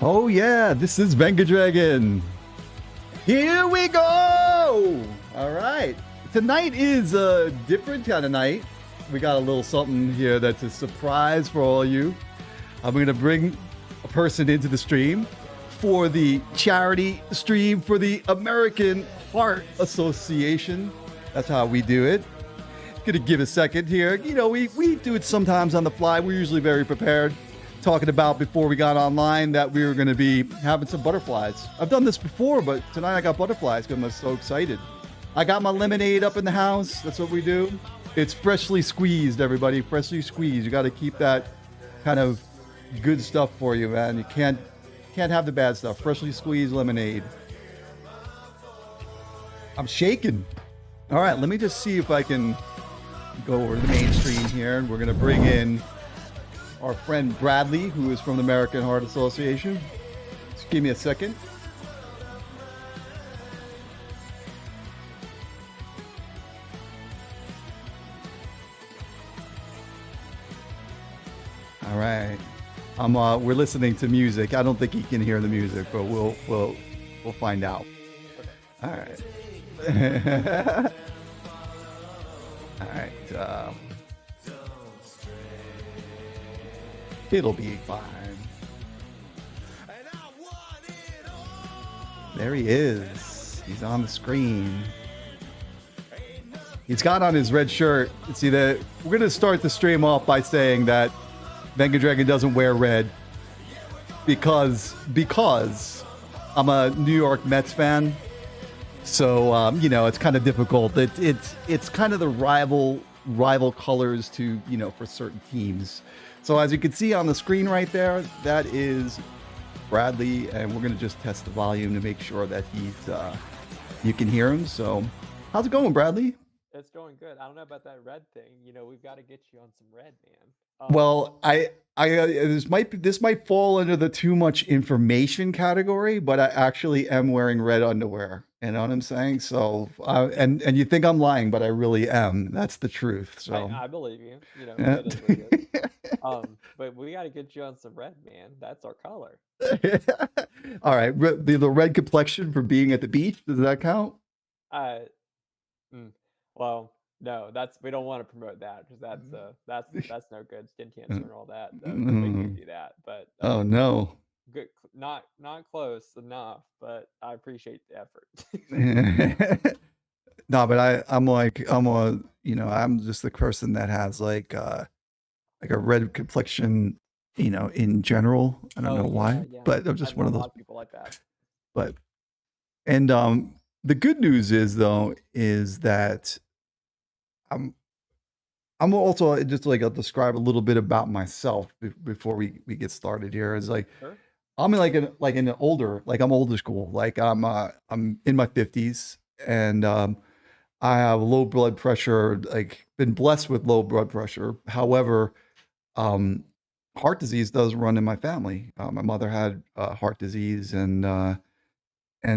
Oh yeah, this is VengaDragon. Here we go! All right. Tonight is a different kind of night. We got a little something here that's a surprise for all you. I'm going to bring a person into the stream for the charity stream for the American Heart Association. That's how we do it. Gonna give a second here. You know, we do it sometimes on the fly. We're usually very prepared. Talking about before we got online that we were going to be having some butterflies. I've done this before, but tonight I got butterflies because I'm so excited. I got my lemonade up in the house. That's what we do. It's freshly squeezed, everybody. Freshly squeezed. You got to keep that kind of good stuff for you, man. You can't have the bad stuff. Freshly squeezed lemonade. I'm shaking. All right, let me just see if I can go over to the main stream here, and we're going to bring in our friend Bradley, who is from the American Heart Association. Just give me a second. All right. We're listening to music. I don't think he can hear the music, but we'll find out. All right. All right. It'll be fine. There he is. He's on the screen. He's got on his red shirt. See that we're gonna start the stream off by saying that VengaDragon doesn't wear red because I'm a New York Mets fan. So you know, it's kind of difficult. It's kind of the rival colors to, you know, for certain teams. So as you can see on the screen right there, that is Bradley, and we're gonna just test the volume to make sure that you can hear him. So how's it going, Bradley? It's going good. I don't know about that red thing. You know, we've got to get you on some red, man. Well, this might fall under the too much information category, but I actually am wearing red underwear. You know what I'm saying? So, and you think I'm lying, but I really am. That's the truth. So I believe you. You know, yeah. red is what it is. But we got to get you on some red, man. That's our color. All right, the red complexion for being at the beach, does that count? Well, no, we don't want to promote that because that's no good. Skin cancer and all that. So we can't do that. But oh no. good, not close enough, but I appreciate the effort. No, but I'm just the person that has like a red complexion, you know, in general. I don't know why, but I'm just one of those people like that. But and the good news is though is that I'm also just like I'll describe a little bit about myself before we get started here. Is like Sure. I'm I'm older school. Like I'm in my 50s, and I have low blood pressure. Like been blessed with low blood pressure. However, heart disease does run in my family. My mother had heart disease and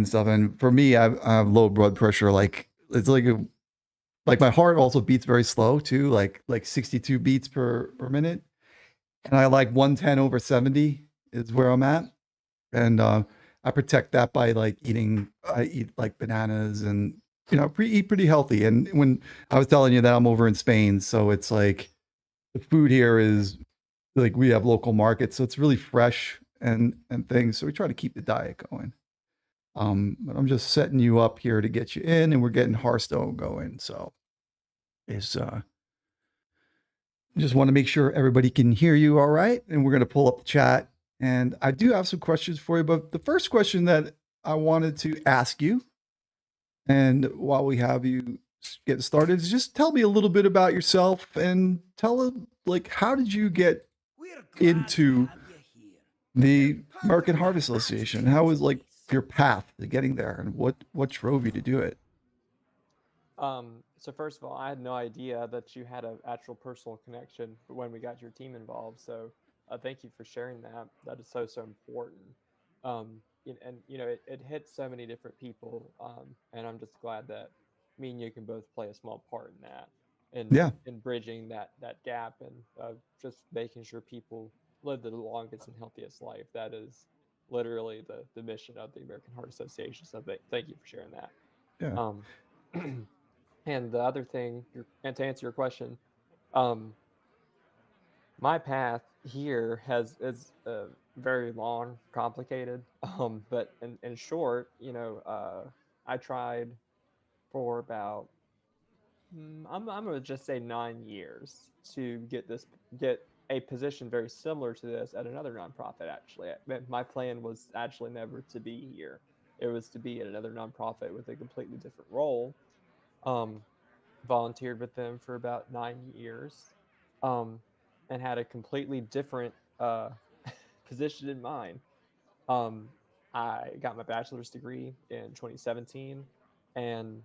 stuff. And for me, I have low blood pressure. Like it's like my heart also beats very slow too, like 62 beats per minute. And I like 110/70 is where I'm at. And I protect that by like I eat like bananas and, you know, eat pretty healthy. And when I was telling you that I'm over in Spain, so it's like the food here is like we have local markets, so it's really fresh and things. So we try to keep the diet going. But I'm just setting you up here to get you in, and we're getting Hearthstone going. So it's just want to make sure everybody can hear you all right. And we're going to pull up the chat. And I do have some questions for you. But the first question that I wanted to ask you, and while we have you get started, is just tell me a little bit about yourself and tell like how did you get into the American Heart Association? How was like your path to getting there, and what drove you to do it? So first of all, I had no idea that you had an actual personal connection when we got your team involved. So thank you for sharing that. That is so important. And you know, it hits so many different people. And I'm just glad that me and you can both play a small part in that, Yeah. in bridging that gap and just making sure people live the longest and healthiest life. That is literally the mission of the American Heart Association. So thank you for sharing that. Yeah. Um, and the other thing, and to answer your question, um, my path here has is very long, complicated. But in short, I tried for about I'm gonna just say 9 years to get a position very similar to this at another nonprofit. Actually, my plan was actually never to be here. It was to be at another nonprofit with a completely different role. Um, Volunteered with them for about 9 years, um, and had a completely different position in mind. Um, I got my bachelor's degree in 2017 and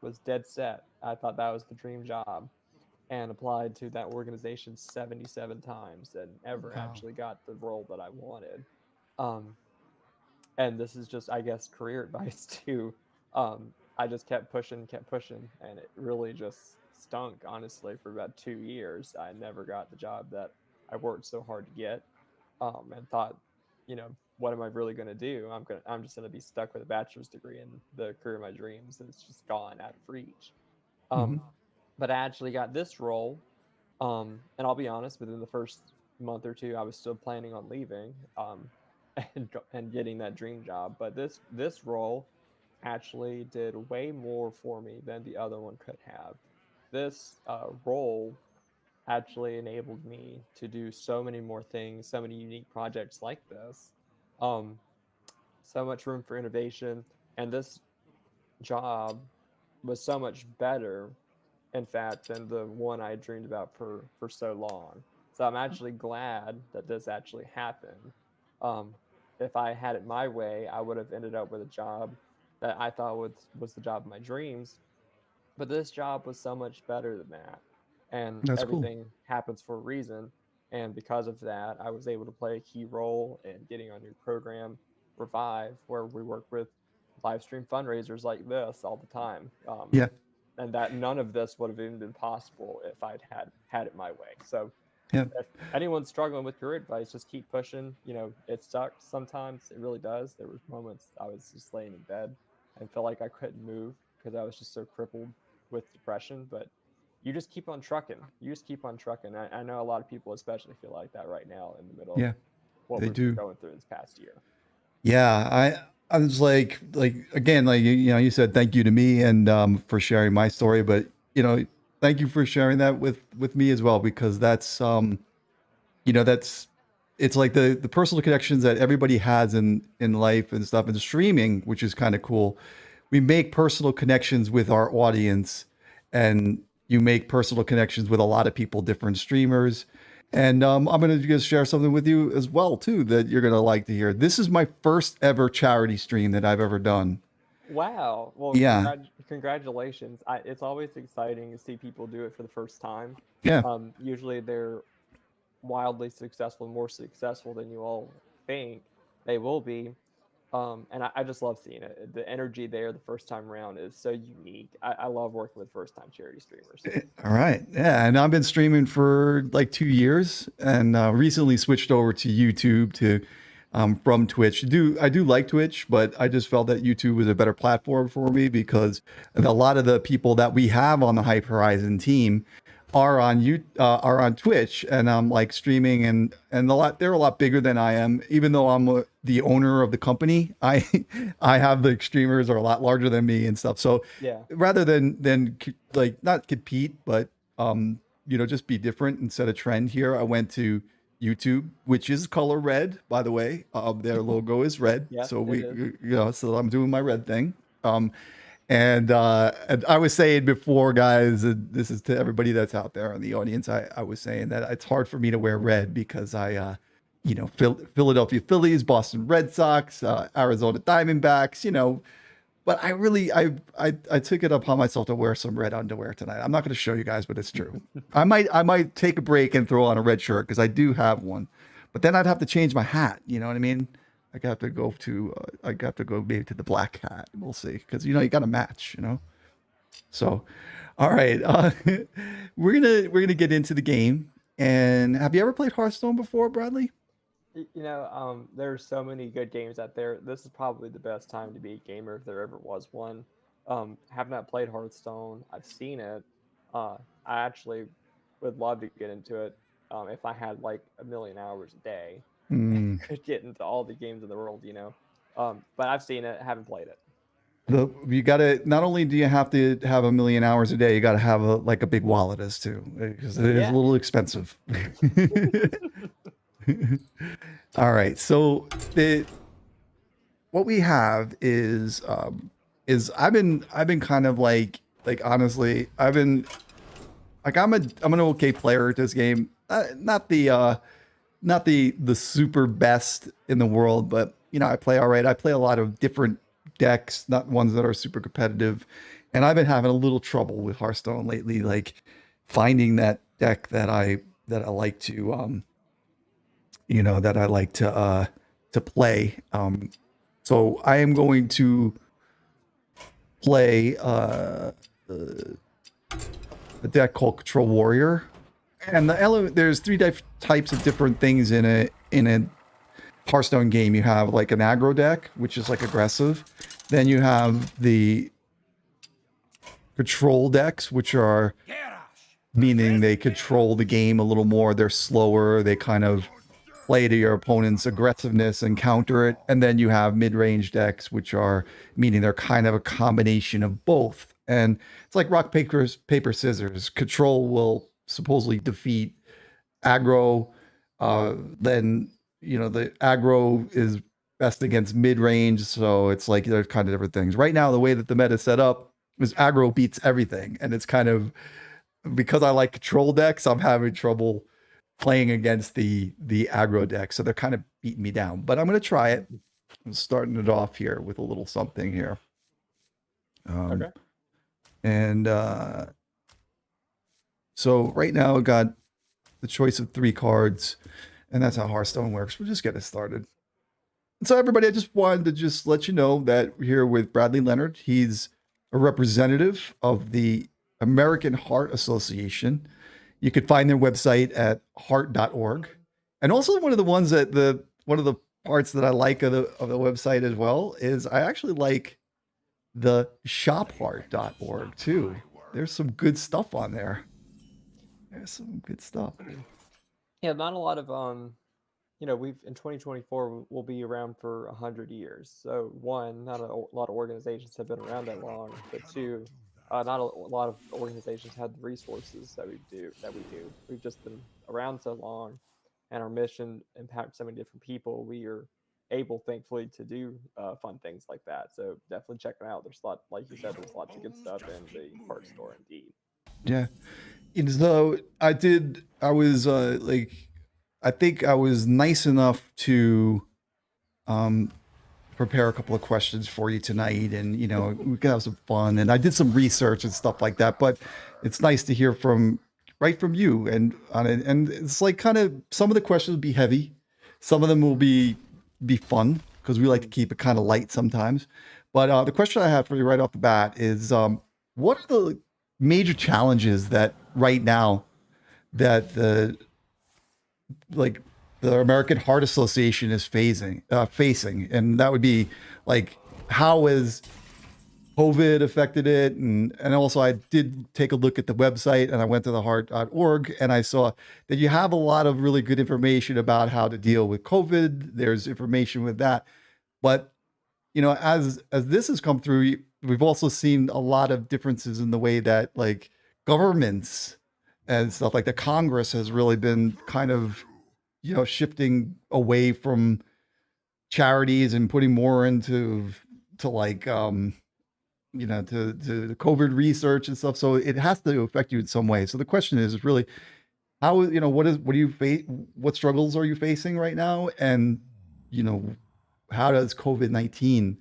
was dead set. I thought that was the dream job and applied to that organization 77 times and never Wow. actually got the role that I wanted. Um, and this is just, I guess, career advice too. I just kept pushing, and it really just stunk, honestly, for about 2 years. I never got the job that I worked so hard to get, and thought, what am I really going to do? I'm just going to be stuck with a bachelor's degree and the career of my dreams, and it's just gone out of reach. Hmm. Um, but I actually got this role, and I'll be honest, within the first month or two, I was still planning on leaving, and getting that dream job. But this role actually did way more for me than the other one could have. This role actually enabled me to do so many more things, so many unique projects like this. Um, so much room for innovation, and this job was so much better, in fact, than the one I dreamed about for so long. So I'm actually glad that this actually happened. Um, if I had it my way, I would have ended up with a job that I thought was the job of my dreams. But this job was so much better than that, and That's cool. everything happens for a reason. And because of that, I was able to play a key role in getting on your program, Revive, where we work with live stream fundraisers like this all the time. Yeah. And that none of this would have even been possible if had it my way. So Yeah. if anyone's struggling with career advice, just keep pushing. It sucks sometimes. It really does. There was moments I was just laying in bed and felt like I couldn't move because I was just so crippled with depression. But you just keep on trucking. You just keep on trucking. I know a lot of people especially feel like that right now in the middle of Yeah. what They we've been do. going through this past year. Yeah. I was like again, like you said, thank you to me and for sharing my story, but thank you for sharing that with me as well because that's it's like the personal connections that everybody has in life and stuff and streaming, which is kind of cool. We make personal connections with our audience, and you make personal connections with a lot of people, different streamers. And I'm going to just share something with you as well too that you're going to like to hear. This is my first ever charity stream that I've ever done. Wow. Well, Yeah, congratulations. It's always exciting to see people do it for the first time. yeah. Usually they're wildly successful, more successful than you all think they will be. And I just love seeing it. The energy there the first time around is so unique. I love working with first time charity streamers. All right. Yeah. And I've been streaming for like 2 years and recently switched over to YouTube to from Twitch. I do like Twitch, but I just felt that YouTube was a better platform for me because a lot of the people that we have on the Hype Horizon team are on Twitch, and I'm like streaming, and they're a lot bigger than I am. Even though I'm the owner of the company, I have the streamers are a lot larger than me and stuff. So Yeah. rather than like not compete, but just be different and set a trend here, I went to YouTube, which is color red, by the way. Their logo is red, Yes, so it is. so I'm doing my red thing. And I was saying before, guys, this is to everybody that's out there in the audience. I was saying that it's hard for me to wear red because Philadelphia Phillies, Boston Red Sox, Arizona Diamondbacks, but I took it upon myself to wear some red underwear tonight. I'm not going to show you guys, but it's true. I might take a break and throw on a red shirt because I do have one, but then I'd have to change my hat. You know what I mean? I have to go maybe to the black hat. We'll see because you got to match. So, all right, we're gonna get into the game. And have you ever played Hearthstone before, Bradley? There's so many good games out there. This is probably the best time to be a gamer if there ever was one. Have not played Hearthstone. I've seen it. I actually would love to get into it. If I had like a million hours a day, Mm. could get into all the games in the world. But I've seen it, haven't played it. You gotta, not only do you have to have a million hours a day, you gotta have a big wallet as too, because it is a Yeah. little expensive. All right, so the what we have is I've been kind of like honestly I've been like I'm an okay player at this game. Not the super best in the world, but I play all right. I play a lot of different decks, not ones that are super competitive, and I've been having a little trouble with Hearthstone lately, like finding that deck that I like to to play. So I am going to play a deck called Control Warrior, and there's three types of different things in a Hearthstone game. You have like an aggro deck, which is like aggressive. Then you have the control decks, which are meaning they control the game a little more. They're slower. They kind of play to your opponent's aggressiveness and counter it. And then you have mid-range decks, which are meaning they're kind of a combination of both. And it's like rock, paper, scissors. Control will supposedly defeat aggro. Then the aggro is best against mid-range, so it's like there's kind of different things. Right now, the way that the meta is set up is aggro beats everything, and it's kind of because I like control decks, I'm having trouble playing against the aggro deck, so they're kind of beating me down. But I'm gonna try it. I'm starting it off here with a little something here. Okay. And so right now I got the choice of 3 cards, and that's how Hearthstone works. We'll just get it started. And so everybody, I just wanted to just let you know that we're here with Bradley Leonard. He's a representative of the American Heart Association. You could find their website at heart.org. And also one of the parts that I like of the website as well is I actually like the shopheart.org too. There's some good stuff on there. There's some good stuff. Yeah, not a lot of we've in 2024 we'll be around for 100 years. So one, not a lot of organizations have been around that long, but two, not a lot of organizations had the resources that we do. We've just been around so long, and our mission impacts so many different people. We are able, thankfully, to do fun things like that. So definitely check them out. There's a lot, like you said, there's lots of good stuff in the Heart Store, indeed. Yeah. And so I was I think I was nice enough to um, prepare a couple of questions for you tonight, and we could have some fun. And I did some research and stuff like that, but it's nice to hear right from you and on it. And it's like kind of some of the questions will be heavy, some of them will be fun because we like to keep it kind of light sometimes. But the question I have for you right off the bat is, what are the major challenges that right now that like the American Heart Association is facing, and that would be like how has COVID affected it, and also I did take a look at the website and I went to the heart.org and I saw that you have a lot of really good information about how to deal with COVID. There's information with that, but as this has come through, we've also seen a lot of differences in the way that like governments and stuff like the Congress has really been kind of shifting away from charities and putting more into to like to the COVID research and stuff. So it has to affect you in some way. So the question is really how what do you face? What struggles are you facing right now? And you know how does COVID-19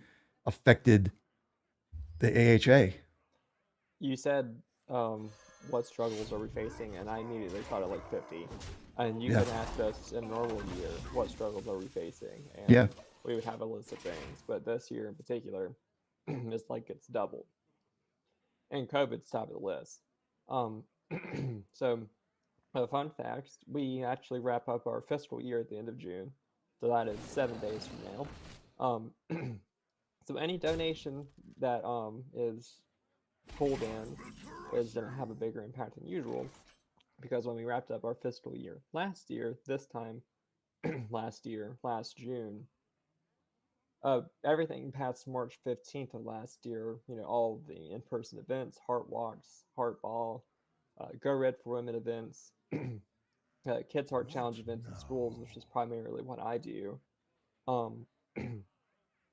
affected the AHA? You said, what struggles are we facing? And I immediately thought of like 50. And you Yeah, could ask us in a normal year, what struggles are we facing? yeah, And we would have a list of things. But this year in particular, it's like it's doubled. And COVID's top of the list. Um, so, fun facts, we actually wrap up our fiscal year at the end of June. So that is 7 days from now. So any donation that is pulled in is going to have a bigger impact than usual, because when we wrapped up our fiscal year last year, this time last June, everything past March 15th of last year, all the in-person events, Heart Walks, Heart Ball, Go Red for Women events, Kids Heart Challenge events in schools, which is primarily what I do. Um,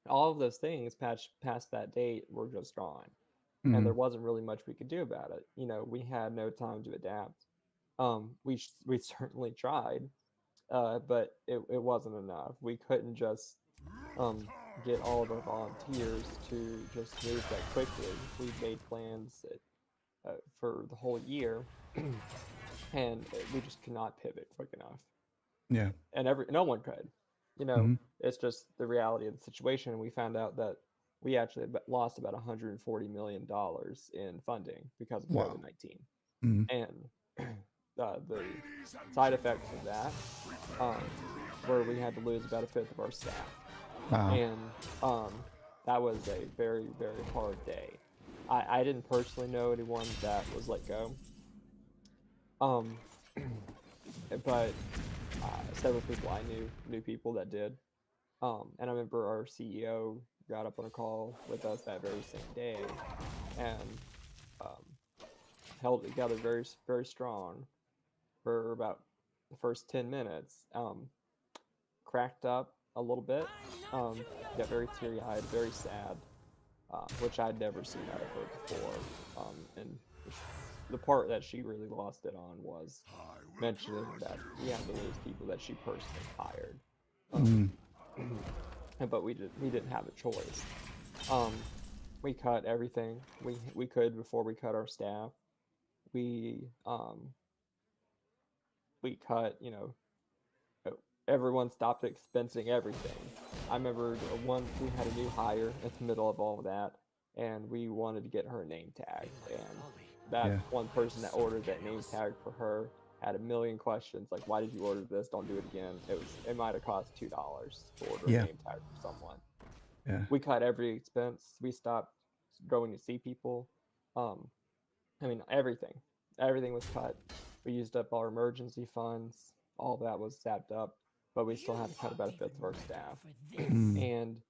all of those things past that date were just gone, and Mm-hmm. there wasn't really much we could do about it. We had no time to adapt. We certainly tried, but it wasn't enough. We couldn't just um, get all of our volunteers to just move that quickly. We made plans for the whole year, and we just could not pivot quick enough. Yeah. And no one could. You know, Mm-hmm. it's just the reality of the situation. We found out that we actually lost about $140 million in funding because of Wow. COVID-19, Mm-hmm. and the side effects of that were we had to lose about a fifth of our staff, Wow. and um, that was a very very hard day. I didn't personally know anyone that was let go, um, but several people I knew people that did. And I remember our CEO got up on a call with us that very same day and um, held it together very very strong for about the first 10 minutes. Cracked up a little bit, got very teary eyed, very sad, which I'd never seen out of her before. And the part that she really lost it on was mentioning that we had to lose people that she personally hired. Mm-hmm. But we didn't have a choice. Um, we cut everything we could before we cut our staff. We we cut, everyone stopped expensing everything. I remember one we had a new hire in the middle of all of that, and we wanted to get her a name tag, and that Yeah. one person that ordered that name tag for her had a million questions like, why did you order this? Don't do it again. It might have cost $2 to order a Yeah. name tag for someone. Yeah. We cut every expense. We stopped going to see people. Um, I mean, everything was cut. We used up our emergency funds. All of that was sapped up, but we still had to cut about a fifth of our staff. Mm. And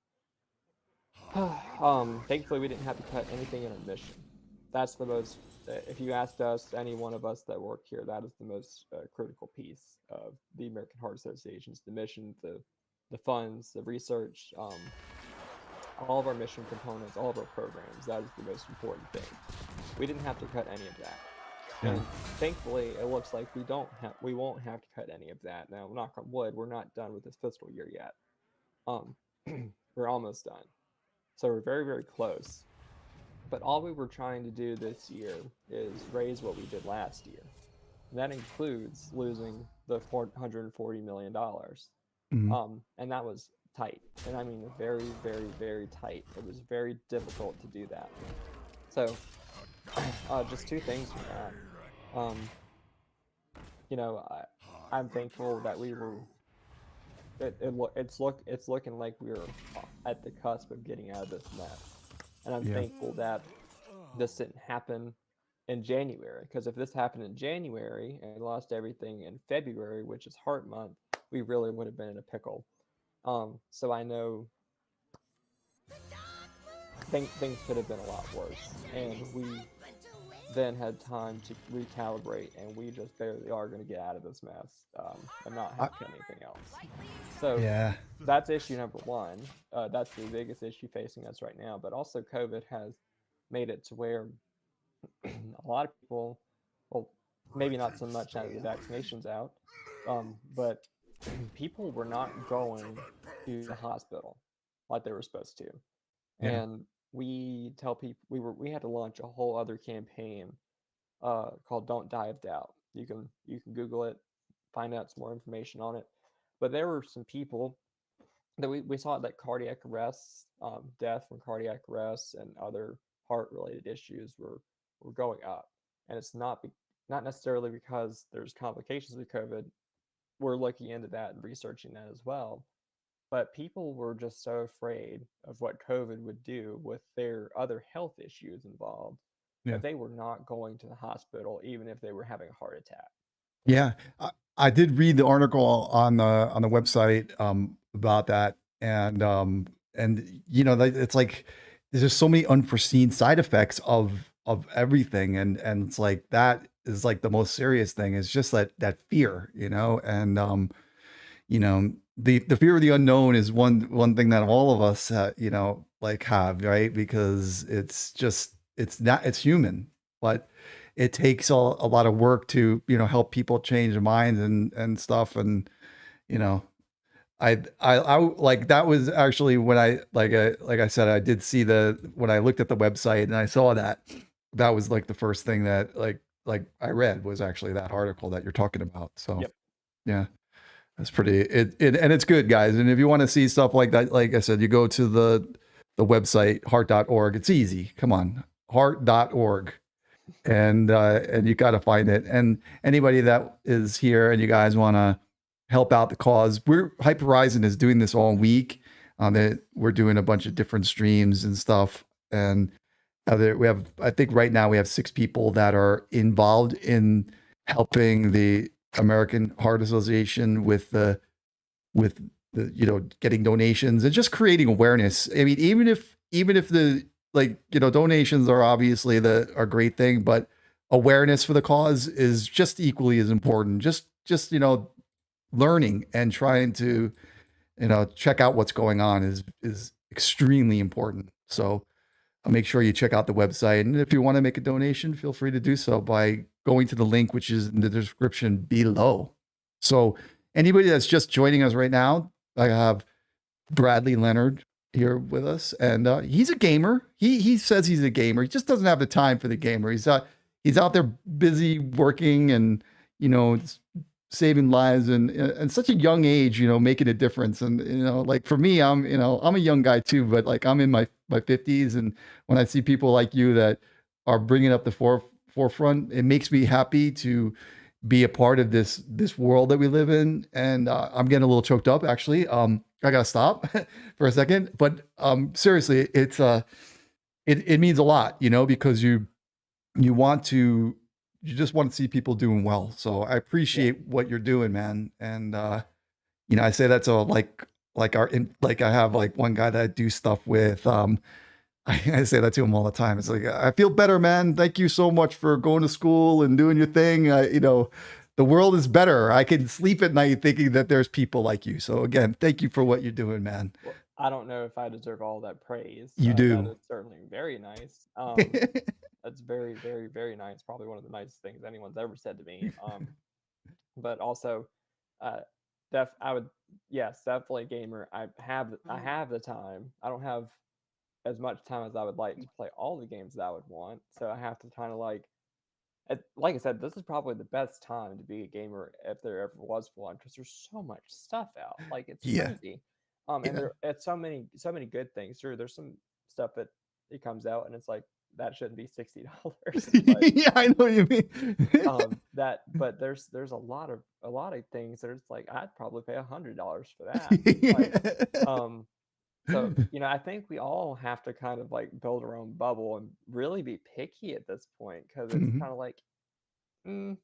thankfully, we didn't have to cut anything in our mission. That's the most. If you asked us, any one of us that work here, that is the most critical piece of the American Heart Association's the mission, the funds, the research, all of our mission components, all of our programs. That is the most important thing. We didn't have to cut any of that, Yeah. and thankfully, it looks like we won't have to cut any of that. Now, knock on wood, we're not done with this fiscal year yet. Um, we're almost done, so we're very very close. But all we were trying to do this year is raise what we did last year. And that includes losing the $440 million. Mm-hmm. And that was tight. And I mean, very, very, very tight. It was very difficult to do that. So, just two things from that. You know, I'm thankful that we were. It's looking like we're at the cusp of getting out of this mess, and I'm Yeah. thankful that this didn't happen in January. Because if this happened in January and we lost everything in February, which is Heart Month, we really would have been in a pickle. So I know things could have been a lot worse, and we then had time to recalibrate, and we just barely are going to get out of this mess and not I, have to anything else. So yeah. that's issue number one. That's the biggest issue facing us right now. But also, COVID has made it to where a lot of people, well, maybe not so much now that the vaccination's out, but people were not going to the hospital like they were supposed to. Yeah. And we tell people we had to launch a whole other campaign called "Don't Die of Doubt." You can Google it, find out some more information on it. But there were some people that we saw that cardiac arrests, death from cardiac arrests, and other heart related issues were going up, and it's not necessarily because there's complications with COVID. We're looking into that and researching that as well. but people were just so afraid of what COVID would do with their other health issues involved Yeah. that they were not going to the hospital even if they were having a heart attack. Yeah. I did read the article on the website about that. And you know, it's like there's just so many unforeseen side effects of everything. And it's like that is like the most serious thing is just that fear, you know, and you know, the fear of the unknown is one thing that all of us you know, like have, right? Because it's just it's human, but it takes a lot of work to, you know, help people change their minds and stuff. And you know, I like that was actually when like I said, I did see when I looked at the website and I saw that was like the first thing that like I read was actually that article that you're talking about. So Yep. yeah. That's pretty and it's good, guys. And if you want to see stuff like that, like I said, you go to the website heart.org. It's easy. Come on. Heart.org. And you got to find it. And anybody that is here and you guys want to help out the cause, Hyper Horizon is doing this all week. We're doing a bunch of different streams and stuff. And we have, I think right now we have 6 people that are involved in helping the American Heart Association with the you know, getting donations and just creating awareness. I mean, even if the, like, you know, donations are obviously a great thing, but awareness for the cause is just equally as important. Just you know, learning and trying to, you know, check out what's going on is extremely important. So make sure you check out the website. And if you want to make a donation, feel free to do so by going to the link, which is in the description below. So anybody that's just joining us right now, I have Bradley Leonard here with us, and he's a gamer. He says he's a gamer. He just doesn't have the time for the gamer. He's out there busy working and, you know, saving lives and such a young age, you know, making a difference. And, you know, like for me, I'm a young guy too, but like I'm in my 50s. And when I see people like you that are bringing up the forefront, it makes me happy to be a part of this world that we live in. And I'm getting a little choked up actually. I gotta stop for a second, but seriously, it means a lot, you know, because you just want to see people doing well. So I appreciate what you're doing, man. And you know, I say that to like I have like one guy that I do stuff with. I say that to him all the time. It's like, I feel better, man. Thank you so much for going to school and doing your thing. You know, the world is better. I can sleep at night thinking that there's people like you. So again, thank you for what you're doing, man. Well, I don't know if I deserve all that praise. You That do. is certainly very nice. That's very, very, very nice. Probably one of the nicest things anyone's ever said to me. But also, uh, I would, yes, definitely gamer. I have the time. I don't have as much time as I would like to play all the games that I would want. So I have to kind of like I said, this is probably the best time to be a gamer if there ever was one because there's so much stuff out. Like it's Yeah. crazy. And Yeah. it's so many good things. Sure, there's some stuff that it comes out and it's like that shouldn't be $60, but Yeah, I know what you mean. but there's a lot of things that it's like I'd probably pay $100 for that. Like Yeah. so, you know, I think we all have to kind of like build our own bubble and really be picky at this point because it's Mhm. kind of like, mm,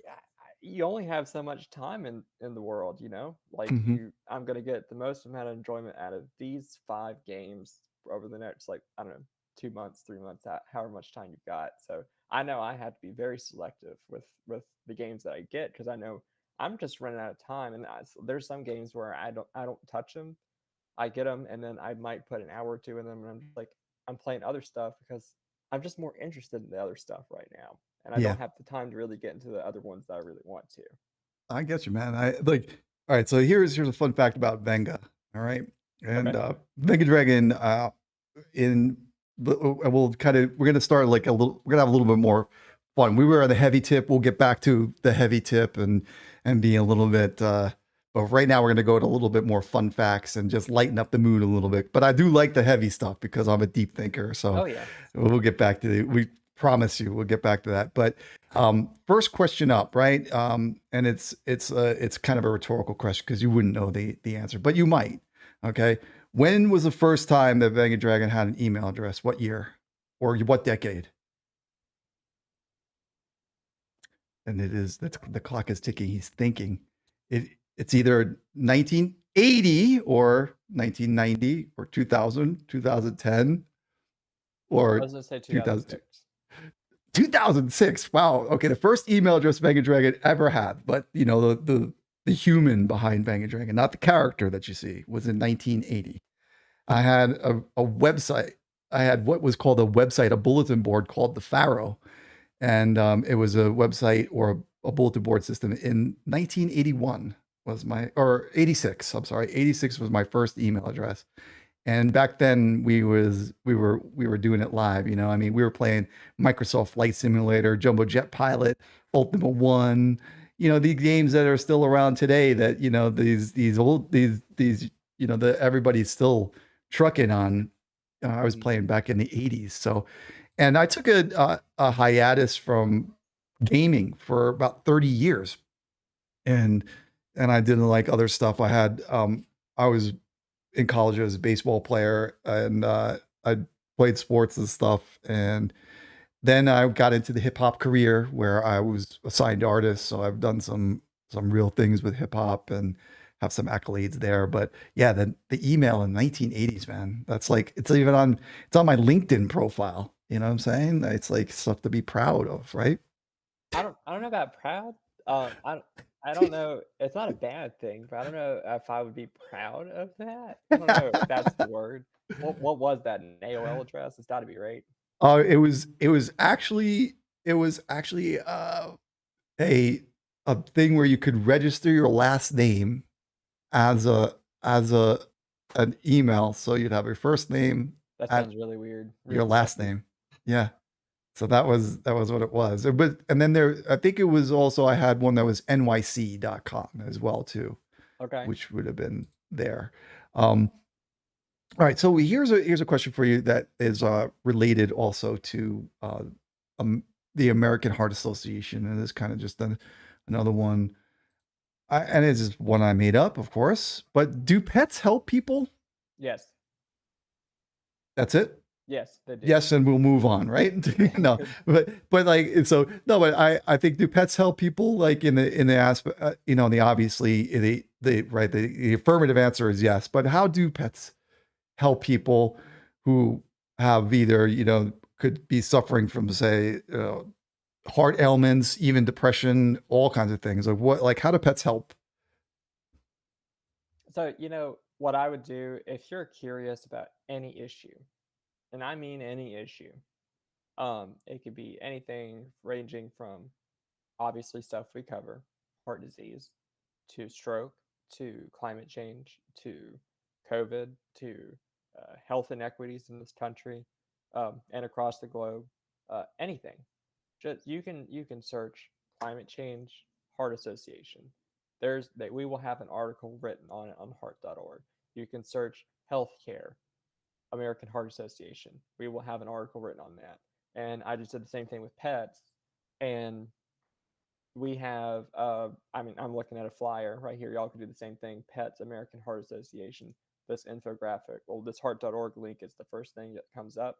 yeah, you only have so much time in the world, you know. Like Mhm. I'm gonna get the most amount of enjoyment out of these 5 games over the next like I don't know 2 months, 3 months, however much time you've got. So I know I have to be very selective with the games that I get because I know I'm just running out of time, and there's some games where I don't touch them. I get them, and then I might put an hour or two in them, and I'm just like, I'm playing other stuff because I'm just more interested in the other stuff right now, and I Yeah. don't have the time to really get into the other ones that I really want to. I get you, man. I like. All right, so here's a fun fact about Venga. All right, and Okay. VengaDragon. In we'll kind of we're gonna start like a little. We're gonna have a little bit more fun. We were on the heavy tip. We'll get back to the heavy tip and be a little bit. But right now we're gonna go to a little bit more fun facts and just lighten up the mood a little bit. But I do like the heavy stuff because I'm a deep thinker. So Oh yeah. we'll get back to we promise you we'll get back to that. But first question up, right? And it's kind of a rhetorical question because you wouldn't know the answer, but you might. Okay. When was the first time that VengaDragon had an email address? What year? Or what decade? And that's the clock is ticking. He's thinking. It's either 1980 or 1990 or 2000, 2010 I or was gonna say 2002. 2006. 2006. Wow. Okay, the first email address VengaDragon ever had, but the human behind VengaDragon, not the character that you see, was in 1980. I had a website. I had what was called a website, a bulletin board called the Pharaoh, and it was a website or a bulletin board system in 1981 was my or 86. I'm sorry, 86 was my first email address. And back then we were doing it live. I mean, we were playing Microsoft Flight Simulator, Jumbo Jet Pilot, Ultima One. These games that are still around today. That these old these that everybody's still trucking on. I was Mhm. playing back in the 80s. So, and I took a hiatus from gaming for about 30 years, and I didn't like other stuff. I was in college as a baseball player, and I played sports and stuff. And then I got into the hip hop career where I was a signed artist. So I've done some real things with hip hop and have some accolades there. But yeah, the email in the 1980s, man, that's like it's on my LinkedIn profile. You know what I'm saying? It's like stuff to be proud of, right? I don't know about proud. I don't know. It's not a bad thing, but I don't know if I would be proud of that. I don't know if that's the word. What was that, an AOL address? It's got to be right. It was actually a a thing where you could register your last name as a an email. So you'd have your first name That at sounds really weird, your really last messy. name. Yeah. So that was what it was. But and then there I think it was also I had one that was nyc.com as well too, Okay. which would have been there. Um, all right, so here's a question for you that is related also to um, the American Heart Association, and it's kind of just another one. And it's just one I made up, of course. But do pets help people? Yes. That's it. Yes, they do. Yes, and we'll move on, right? No, but like so no, but I think do pets help people like in the aspect the obviously the affirmative answer is yes, but how do pets help people who have either could be suffering from say heart ailments, even depression, all kinds of things. Like how do pets help? So, what I would do if you're curious about any issue, and I mean any issue, it could be anything ranging from obviously stuff we cover, heart disease, to stroke, to climate change, to COVID, to health inequities in this country and across the globe, anything. Just you can search climate change heart association. There's that we will have an article written on it on heart.org. You can search healthcare American Heart Association. We will have an article written on that. And I just did the same thing with pets. And we have I mean, I'm looking at a flyer right here. Y'all can do the same thing. Pets American Heart Association. This infographic, well, this heart.org link is the first thing that comes up.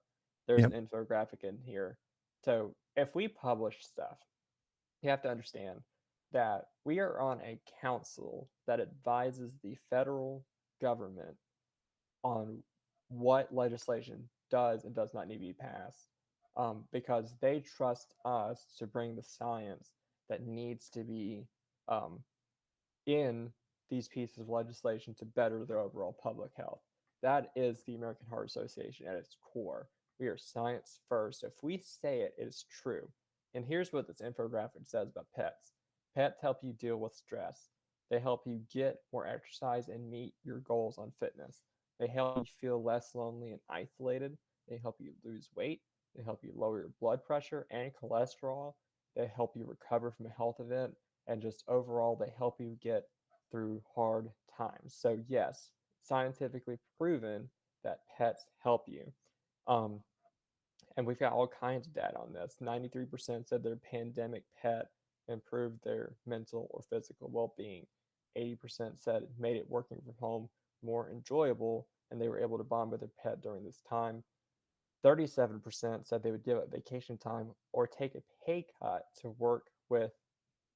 There's an Yep. infographic in here. So if we publish stuff, you have to understand that we are on a council that advises the federal government on what legislation does and does not need to be passed, because they trust us to bring the science that needs to be um, in these pieces of legislation to better their overall public health. That is the American Heart Association at its core. We are science first. If we say it, it is true. And here's what this infographic says about pets: pets help you deal with stress, they help you get more exercise and meet your goals on fitness, they help you feel less lonely and isolated, they help you lose weight, they help you lower your blood pressure and cholesterol, they help you recover from a health event, and just overall they help you get through hard times. So yes, scientifically proven that pets help you. Um, and we've got all kinds of data on this. 93% said their pandemic pet improved their mental or physical well-being. 80% said it made it working from home more enjoyable, and they were able to bond with their pet during this time. 37% said they would give up vacation time or take a pay cut to work with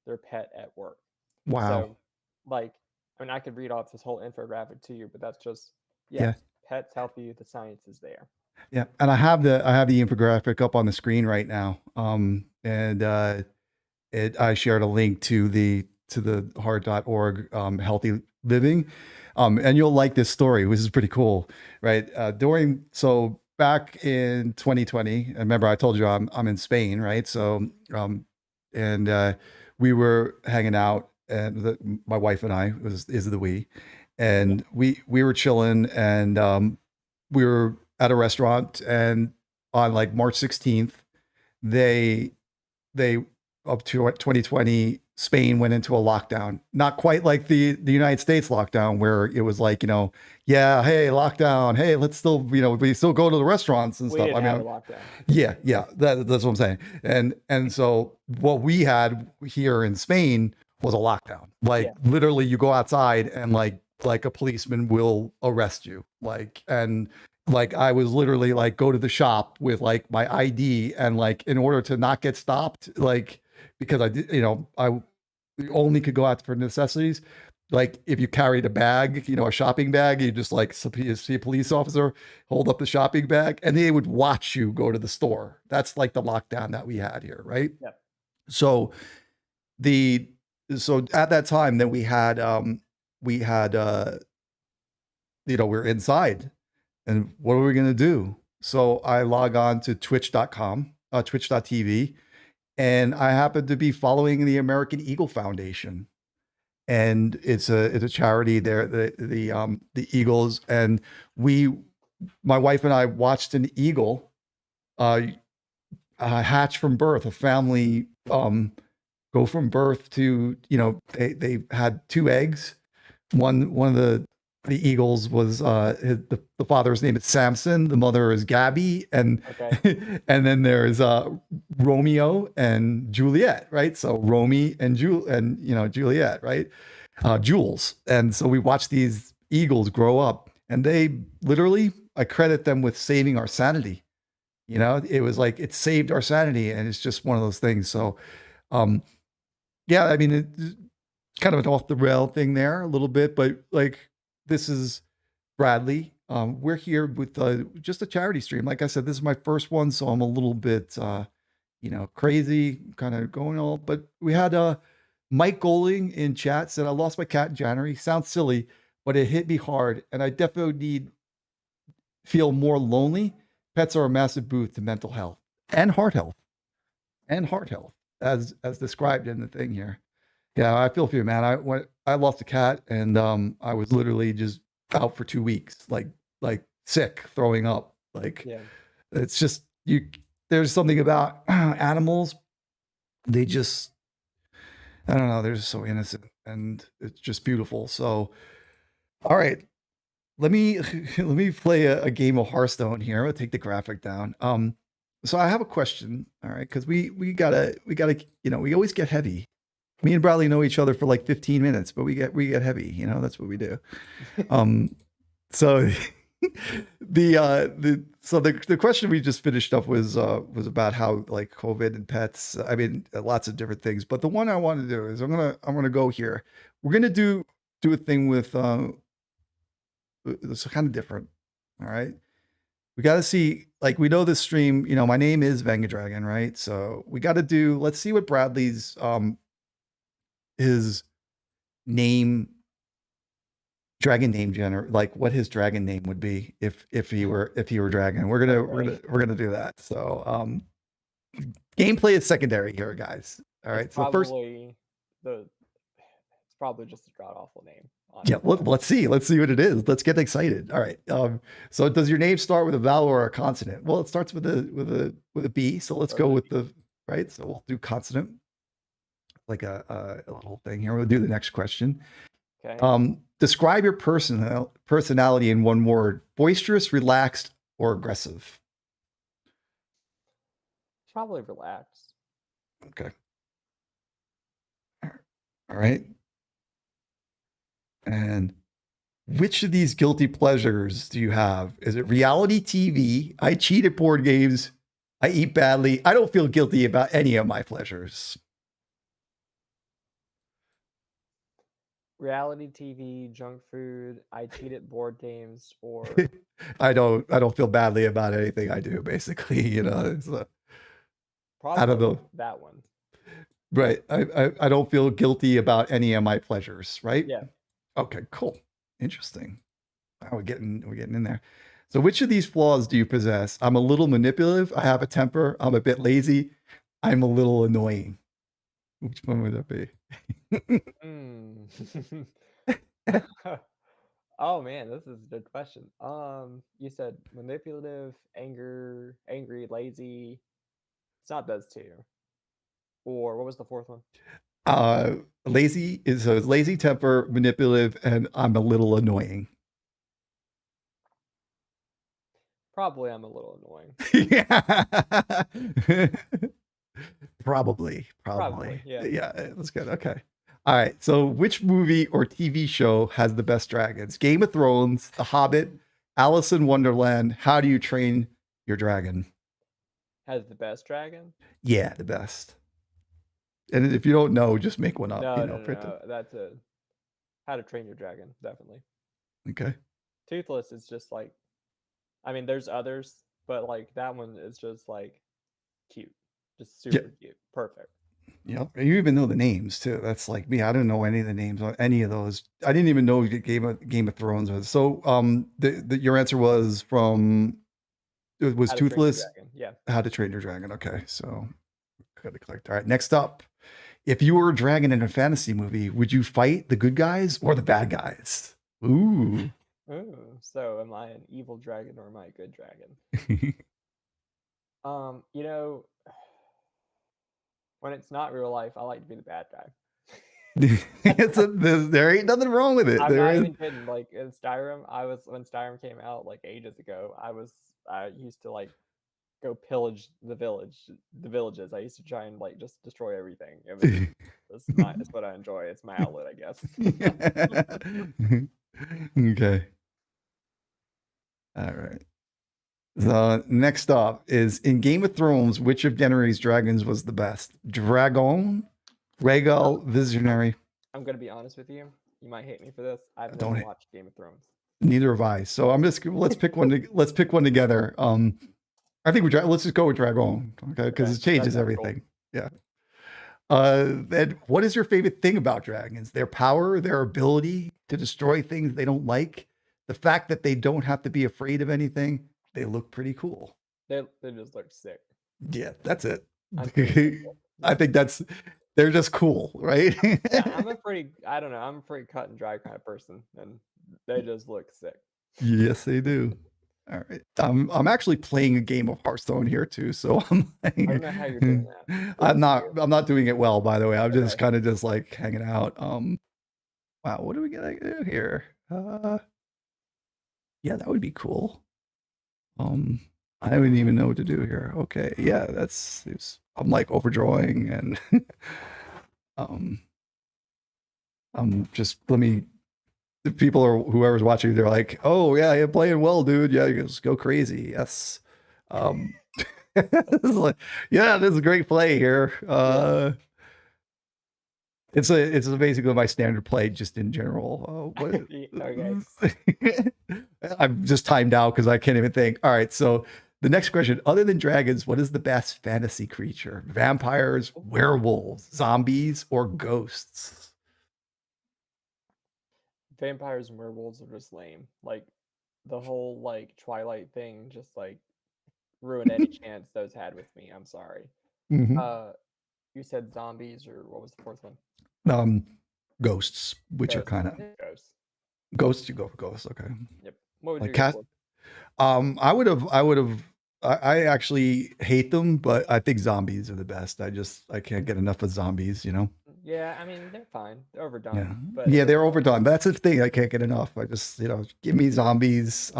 their pet at work. Wow. So, like, I mean, I could read off this whole infographic to you, but that's just, yeah, Yeah. pets help you. The science is there. Yeah. And I have the infographic up on the screen right now. And I shared a link to the heart.org healthy living. And you'll like this story, which is pretty cool, right? So back in 2020, and remember I told you I'm in Spain, right? So and we were hanging out, and my wife and I is the we, and we were chilling, and we were at a restaurant, and on like March 16th, they they up to 2020, Spain went into a lockdown. Not quite like the United States lockdown, where it was like, yeah, hey, lockdown, hey, let's still, we still go to the restaurants and We stuff. didn't I have a mean, lockdown. yeah, that's what I'm saying. And so what we had here in Spain was a lockdown. Like literally, you go outside and like a policeman will arrest you. Like I was literally like go to the shop with like my ID, and like in order to not get stopped, like because I did, I only could go out for necessities. Like if you carried a bag, a shopping bag, you just like see a police officer hold up the shopping bag, and they would watch you go to the store. That's like the lockdown that we had here, right? Yep. So the so at that time, then we had we're inside, and what are we gonna do? So I log on to twitch.com, twitch.tv, and I happen to be following the American Eagle Foundation, and it's a charity there, the Eagles, and my wife and I watched an eagle hatch from birth, a family go from birth to, they had two eggs. One of the eagles was the father's name is Samson, the mother is Gabby, and and then there's Romeo and Juliet, right? So Romy and Juliet, right? Jules. And so we watched these eagles grow up, and they literally, I credit them with saving our sanity. It was like it saved our sanity, and it's just one of those things. So yeah, I mean, it's kind of an off the rail thing there a little bit, but like this is Bradley. We're here with just a charity stream. Like I said, this is my first one, so I'm a little bit crazy, kind of going all. But we had Mike Goling in chat said, "I lost my cat in January. Sounds silly, but it hit me hard, and I definitely feel more lonely. Pets are a massive boost to mental health and heart health, as described in the thing here." Yeah, I feel for you, man. I lost a cat, and I was literally just out for 2 weeks, like sick, throwing up. Like it's just there's something about animals. They just, I don't know, they're just so innocent, and it's just beautiful. So all right, let me let me play a game of Hearthstone here. I'll take the graphic down. So I have a question, all right, because we gotta we always get heavy. Me and Bradley know each other for like 15 minutes, but we get heavy. That's what we do. So the question we just finished up was about how like COVID and pets. I mean, lots of different things. But the one I want to do is I'm gonna go here. We're gonna do a thing with it's kind of different. All right. We got to see, like, we know this stream, my name is VengaDragon, right? So we got to let's see what Bradley's, his name, dragon name like what his dragon name would be if he were dragon. We're gonna do that. So gameplay is secondary here, guys. All right. So first, it's probably just a god awful name. Yeah, let's see what it is. Let's get excited. All right. So does your name start with a vowel or a consonant? Well, it starts with a B. So let's go with the right. So we'll do consonant, like a little thing here. We'll do the next question. Okay. Describe your personality in one word: boisterous, relaxed, or aggressive. Probably relaxed. Okay. All right. And Which of these guilty pleasures do you have? Is it reality TV? I cheat at board games. I eat badly. I don't feel guilty about any of my pleasures. Reality TV, junk food, I cheat at board games, or I don't feel badly about anything I do, basically. It's I don't probably know. that one. Right. I don't feel guilty about any of my pleasures, right? Yeah. Okay, cool. Interesting. Wow, we're getting in there. So which of these flaws do you possess? I'm a little manipulative, I have a temper, I'm a bit lazy, I'm a little annoying. Which one would that be? Mm. Oh man, this is a good question. You said manipulative, angry, lazy. It's not those two. Or what was the fourth one? Lazy is a lazy temper, manipulative, and I'm a little annoying. Probably I'm a little annoying. Yeah. Probably. Yeah. Yeah, that's good. Okay. All right. So, which movie or TV show has the best dragons? Game of Thrones, The Hobbit, Alice in Wonderland. How do you train your dragon? Has the best dragon? Yeah, the best. And if you don't know, just make one up. No. That's a How to Train Your Dragon, definitely. Okay. Toothless is just like, I mean, there's others, but like that one is just like cute, just super cute, perfect. Yep. You even know the names too. That's like me. I don't know any of the names on any of those. I didn't even know Game of Thrones was. So your answer was from it was How to Train Your Toothless. Dragon, yeah. How to Train Your Dragon. Okay, so got to collect. All right, next up, if you were a dragon in a fantasy movie, would you fight the good guys or the bad guys? Ooh. Ooh, so am I an evil dragon or am I a good dragon? You know, when it's not real life, I like to be the bad guy. There ain't nothing wrong with it. I'm not even kidding. Like in Skyrim, when Skyrim came out like ages ago, I used to like go pillage the villages. I used to try and like just destroy everything. It's what I enjoy. It's my outlet, I guess. Okay. All right. The next up is in Game of Thrones, which of Daenerys' dragons was the best? Dragon, Rhaegal, Visionary. I'm gonna be honest with you. You might hate me for this. I've Don't never watched Game of Thrones. Neither have I. So let's pick one. Let's pick one together. I think let's just go with Dragon, okay? Because it changes everything. Cool. Yeah. And what is your favorite thing about dragons? Their power, their ability to destroy things they don't like, the fact that they don't have to be afraid of anything. They look pretty cool. They just look sick. Yeah, that's it. I think they're just cool, right? Yeah, I'm a pretty cut and dry kind of person, and they just look sick. Yes, they do. All right. I'm actually playing a game of Hearthstone here too, so I'm like, I don't know how you're doing that. I'm not doing it well, by the way. I'm just kind of just like hanging out. Wow, what are we gonna do here? Yeah, that would be cool. I don't even know what to do here. Okay, yeah, I'm like overdrawing and just the people or whoever's watching, they're like, oh yeah, you're playing well, dude. Yeah, you just go crazy. Yes. Like, yeah, this is a great play here. It's basically my standard play just in general. I'm just timed out because I can't even think. All right, so the next question, other than dragons, what is the best fantasy creature? Vampires, werewolves, zombies, or ghosts? Vampires and werewolves are just lame. Like the whole like Twilight thing just like ruined any chance those had with me. I'm sorry. Mm-hmm. You said zombies, or what was the fourth one? Ghosts, which are kind of ghosts. You go for ghosts, okay? Yep. What would like you go for? I would have. I actually hate them, but I think zombies are the best. I can't get enough of zombies. Yeah, I mean they're fine. They're overdone. Yeah, but they're overdone. That's the thing. I can't get enough. I just give me zombies.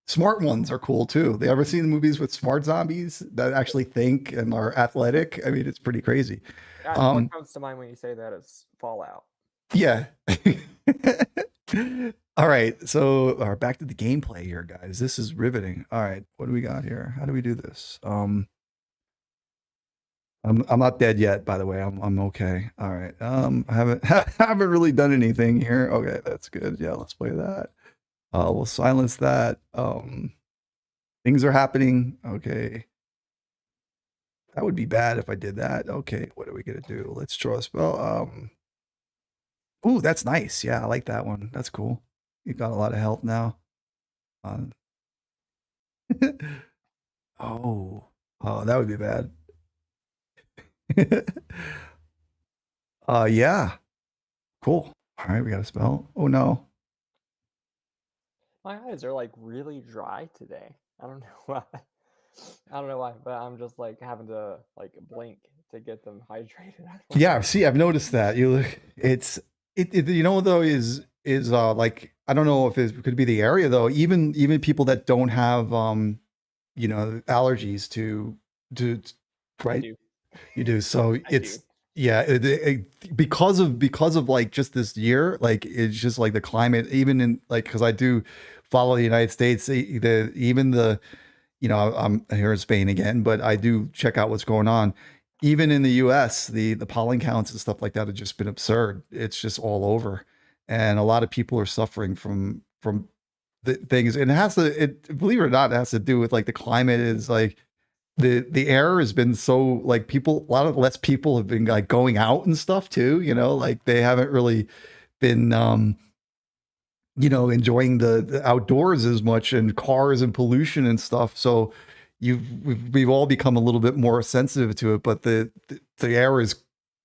Smart ones are cool too. They ever seen the movies with smart zombies that actually think and are athletic? I mean, it's pretty crazy. What comes to mind when you say that is Fallout. Yeah. All right, so back to the gameplay here, guys. This is riveting. All right, what do we got here? How do we do this? I'm not dead yet, by the way. I'm okay. All right. I haven't haven't really done anything here. Okay, that's good. Yeah, let's play that. We'll silence that. Things are happening. Okay. That would be bad if I did that. Okay, what are we gonna do? Let's draw a spell. Ooh, that's nice. Yeah, I like that one. That's cool. You got a lot of health now. Um, oh, oh, that would be bad. Yeah, cool. All right, we got a spell. Oh no. My eyes are like really dry today. I don't know why. I don't know why, but I'm just like having to like blink to get them hydrated. I don't Yeah, know. see, I've noticed that. You look, it you know though is like I don't know if it could be the area though. Even people that don't have allergies to I right. do. You do. So I do. it's yeah, because of like just this year, like it's just like the climate, even in like because I do follow the United States, even the I'm here in Spain again, but I do check out what's going on. Even in the US, the pollen counts and stuff like that have just been absurd. It's just all over. And a lot of people are suffering from the things. And believe it or not, it has to do with like the climate is like the air has been so like people a lot of less people have been like going out and stuff too, like they haven't really been enjoying the outdoors as much and cars and pollution and stuff. So we've all become a little bit more sensitive to it, but the air is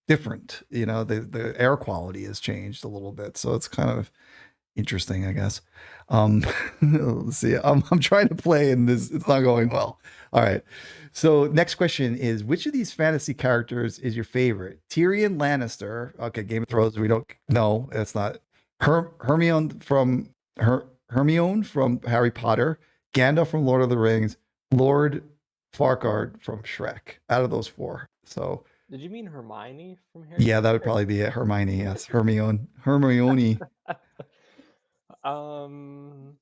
different. The air quality has changed a little bit. So it's kind of interesting, I guess. Um, let's see. I'm trying to play and it's not going well. All right. So next question is, which of these fantasy characters is your favorite? Tyrion Lannister. Okay, Game of Thrones. We don't know. It's not Hermione from Harry Potter, Gandalf from Lord of the Rings, Lord Farquaad from Shrek. Out of those four. So Did you mean Hermione from Harry yeah, that would Potter? probably be it. Hermione, yes. Hermione. um,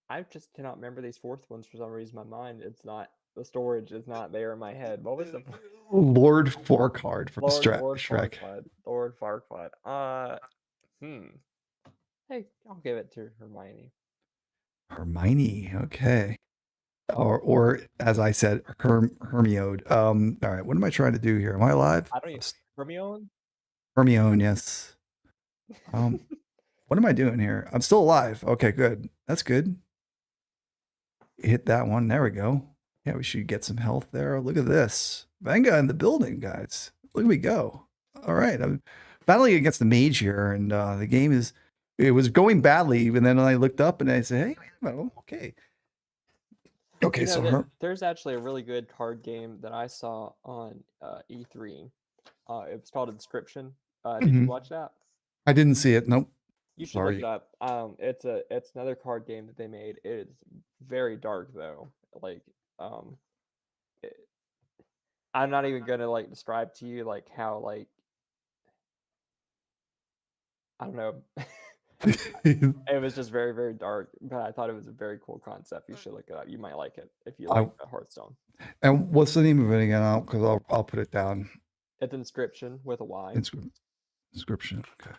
I just cannot remember these fourth ones for some reason. My mind, it's not the storage is not there in my head. What was the Lord Farquaad from Lord Shrek. Farquaad? Lord Farquaad. Hmm. Hey, I'll give it to Hermione. Hermione. Okay. Or as I said, Hermione. All right. What am I trying to do here? Am I alive? I don't even Hermione. Hermione. Yes. Um, what am I doing here? I'm still alive. Okay, good. That's good. Hit that one. There we go. Yeah, we should get some health there. Look at this. Venga in the building, guys. Look at we go. All right. I'm battling against the mage here, and the game it was going badly, and then I looked up and I said, hey, well, okay. Okay, You know so that there's actually a really good card game that I saw on E3. It was called Inscription. Did you watch that? I didn't see it. Nope. You should look it Sorry. up. It's another card game that they made. It is very dark though. Like um, it, I'm not even gonna like describe to you like how like I don't know. It was just very very dark, but I thought it was a very cool concept. You should look it up. You might like it if you I like Hearthstone. and what's the name of it again? Because I'll put it down. It's Inscription with a Y. Inscription. Okay.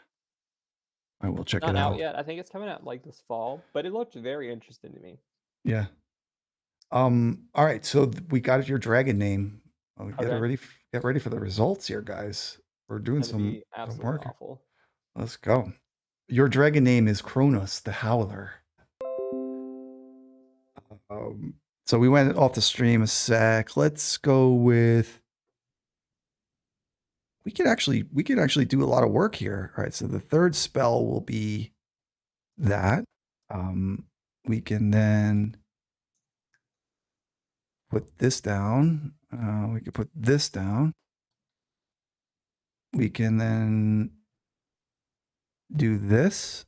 I will check Not it out out. yet. I think it's coming out like this fall, but it looked very interesting to me. Yeah. All right. So we got your dragon name. Okay. Get ready for the results here, guys. We're doing It's gonna some be absolutely work. awful. Let's go. Your dragon name is Kronos the Howler. Um, so we went off the stream a sec. Let's go with. We could actually do a lot of work here. All right. So the third spell will be that. Um, we can then put this down. We can put this down. We can then do this.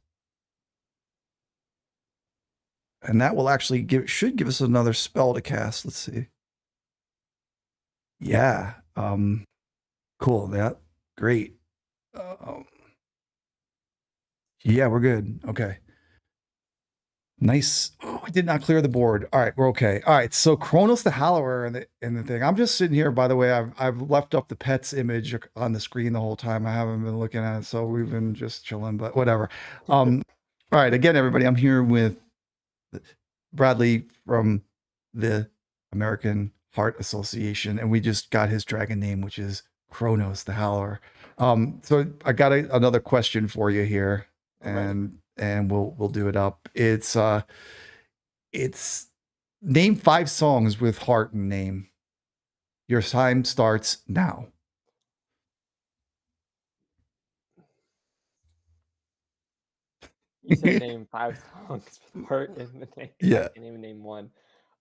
And that will actually should give us another spell to cast. Let's see. Yeah. Cool. That great. Um, Yeah, we're good. Okay. Nice. Oh, I did not clear the board. All right, we're okay. All right, so Kronos the Hallower and the thing. I'm just sitting here. By the way, I've left up the pet's image on the screen the whole time. I haven't been looking at it, so we've been just chilling. But whatever. All right. Again, everybody, I'm here with Bradley from the American Heart Association, and we just got his dragon name, which is Kronos the Howler. So I got another question for you here, and we'll do it up. It's name 5 songs with heart in name. Your time starts now. You said name 5 songs with heart in the name. I Yeah. can't even name one.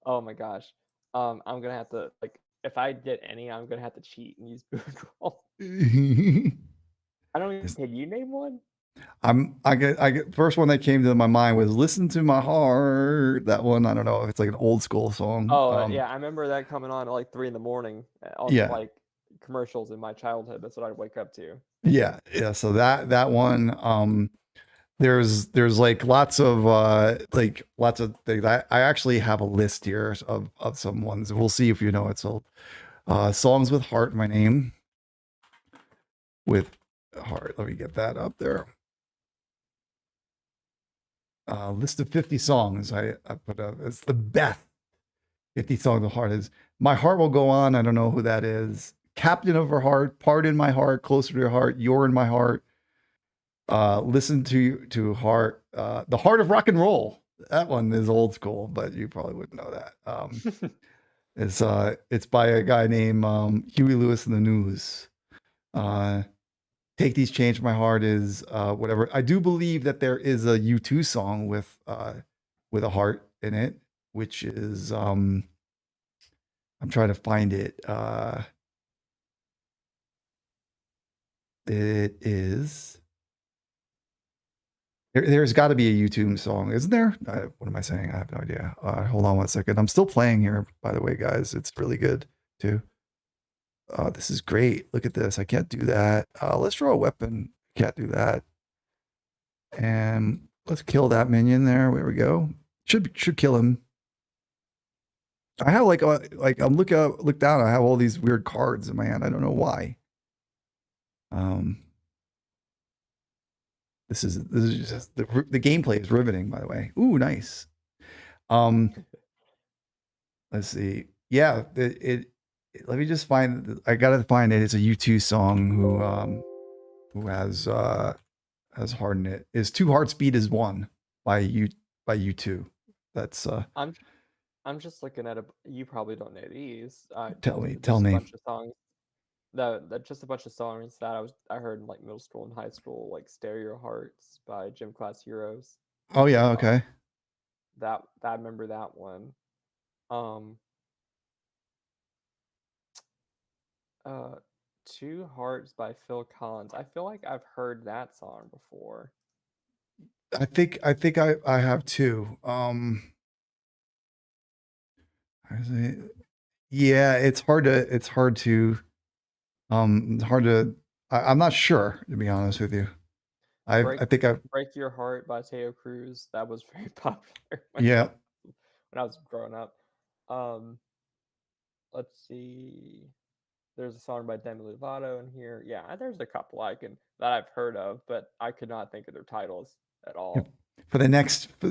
Oh my gosh. I'm gonna have to, like, if I get any, I'm gonna have to cheat and use Google. I don't even. Can you name one? I get first one that came to my mind was "Listen to My Heart." That one, I don't know if it's like an old school song. Oh yeah, I remember that coming on at like 3 in the morning. Yeah, Like commercials in my childhood. That's what I'd wake up to. yeah, yeah. So that one, there's like lots of things. I actually have a list here of some ones. We'll see if you know it. So, songs with heart in my name. With heart. Let me get that up there. List of 50 songs. I put up. It's the best 50 songs of heart is My Heart Will Go On. I don't know who that is. Captain of Her Heart, Part in My Heart, Closer to Your Heart, You're in My Heart. Listen to Heart. The Heart of Rock and Roll. That one is old school, but you probably wouldn't know that. It's by a guy named Huey Lewis and the News. Take These Change My Heart is whatever. I do believe that there is a U2 song with a heart in it, which is I'm trying to find it. It is there's got to be a YouTube song, isn't there? What am I saying? I have no idea. Hold on 1 second. I'm still playing here, by the way, guys. It's really good too. This is great. Look at this. I can't do that. Let's draw a weapon. Can't do that. And let's kill that minion there. There we go. Should kill him. I have like I'm look down. I have all these weird cards in my hand. I don't know why. This is just the gameplay is riveting, by the way. Ooh, nice. Let's see. Yeah, let me just find. I gotta find it. It's a U2 song who has heart in it. Is Two Heart Speed is One by U2. That's I'm just looking at you probably don't know these. Tell me. A bunch of songs. Just a bunch of songs that I heard in like middle school and high school, like "Stereo Hearts" by Gym Class Heroes. Oh yeah, okay. That I remember that one. Two Hearts by Phil Collins. I feel like I've heard that song before. I think I have two. Yeah, it's hard to I'm not sure, to be honest with you. I think I Break Your Heart by Teo Cruz. That was very popular yeah. when I was growing up. Let's see. There's a song by Demi Lovato in here. Yeah, there's a couple that I've heard of, but I could not think of their titles at all. For the next the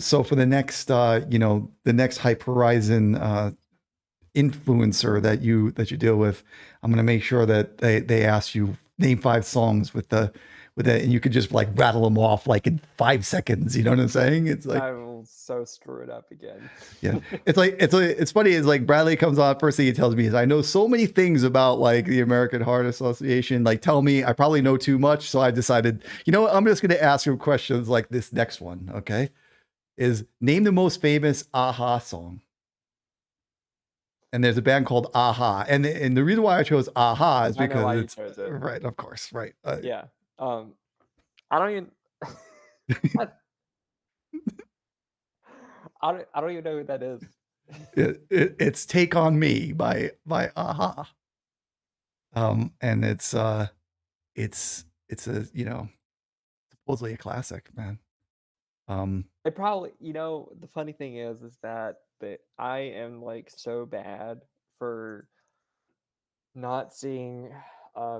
next Hype Horizon influencer that you deal with, I'm going to make sure that they ask you name 5 songs with that, and you could just like rattle them off like in 5 seconds. You know what I'm saying? It's like I will so screw it up again. Yeah, it's funny. It's like Bradley comes on. First thing he tells me is, "I know so many things about like the American Heart Association. Like, tell me. I probably know too much." So I decided, you know what? I'm just going to ask him questions like this next one. Okay, is name the most famous Aha song. And there's a band called Aha, and the reason why I chose Aha is because it's right, of course, right. Yeah. I don't even. I don't even know who that is. It's "Take on Me" by Aha. And it's a supposedly a classic, man. Um, It probably, the funny thing is that I am like so bad for not seeing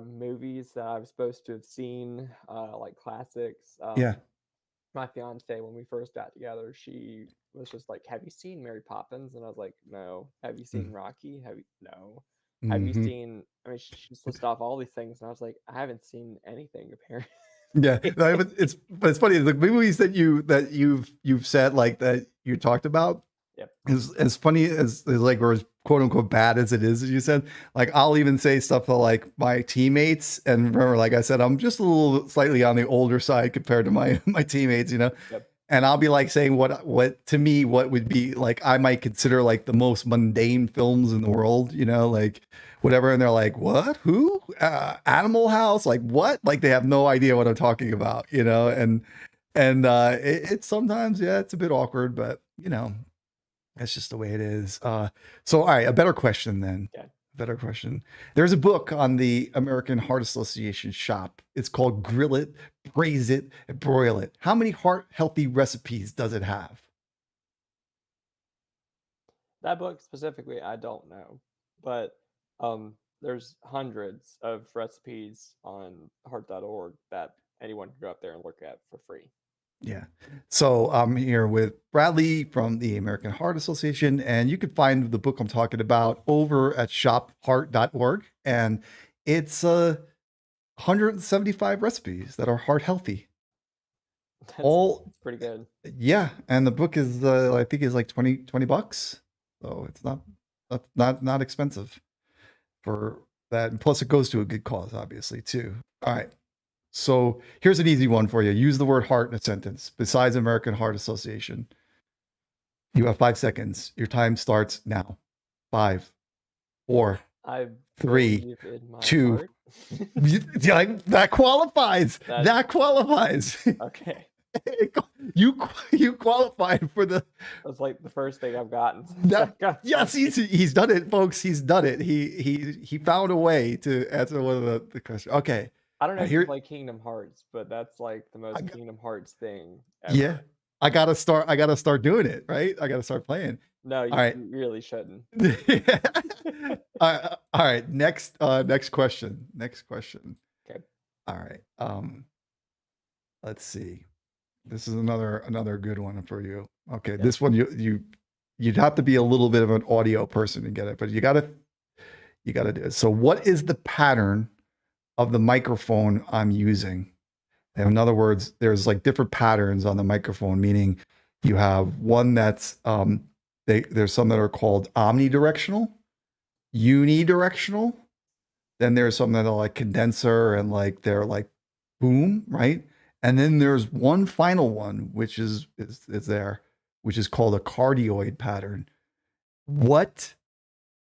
movies that I was supposed to have seen, like classics. yeah. My fiance, when we first got together, she was just like, "Have you seen Mary Poppins?" And I was like, "No." "Have you seen Rocky?" "Have you?" "No." "Have you Mm-hmm. seen?" I mean, she just listed off all these things, and I was like, "I haven't seen anything apparently." Yeah, no, but it's funny. The movies that you've said like that you talked about Yep. is as funny as like or as quote unquote bad as it is, as you said. Like I'll even say stuff to like my teammates, and remember, like I said, I'm just a little slightly on the older side compared to my my teammates, you know. Yep. And I'll be like saying what to me what would be like I might consider like the most mundane films in the world, you know, like whatever, and they're like, "What? Who? Animal House? Like what?" Like they have no idea what I'm talking about, you know, and it's sometimes yeah, it's a bit awkward, but you know, that's just the way it is. So all right, a better question then. Okay. Better question. There's a book on the American Heart Association shop. It's called Grill It, Braise It, and Broil It. How many heart healthy recipes does it have? That book specifically, I don't know, but there's hundreds of recipes on heart.org that anyone can go up there and look at for free. Yeah. So I'm here with Bradley from the American Heart Association, and you can find the book I'm talking about over at shopheart.org. And it's 175 recipes that are heart healthy. That's All, pretty good. yeah. And the book is, I think is like 20 bucks. So it's not expensive for that. And plus it goes to a good cause, obviously, too. All right. So here's an easy one for you. Use the word heart in a sentence besides American Heart Association. You have 5 seconds. Your time starts now. 5, 4, I 3, believe in my 2. heart. Yeah, that qualifies. That- That qualifies. Okay. You qualified for the. That's like the first thing I've gotten. Yes, he's done it, folks. He's done it. He found a way to answer one of the questions. Okay. I don't know if Here- you play Kingdom Hearts, but that's like the most Kingdom Hearts thing ever. Yeah. I gotta start doing it, right? I gotta start playing. No, you, All right. you really shouldn't. All right. Next question. Next question. Okay. All right. Let's see. This is another good one for you. Okay. Yeah. This one you'd have to be a little bit of an audio person to get it, but you gotta do it. So what is the pattern of the microphone I'm using? And in other words, there's like different patterns on the microphone, meaning you have one that's there's some that are called omnidirectional, unidirectional. Then there's some that are like condenser and like they're like boom, right? And then there's one final one, which is there, which is called a cardioid pattern. What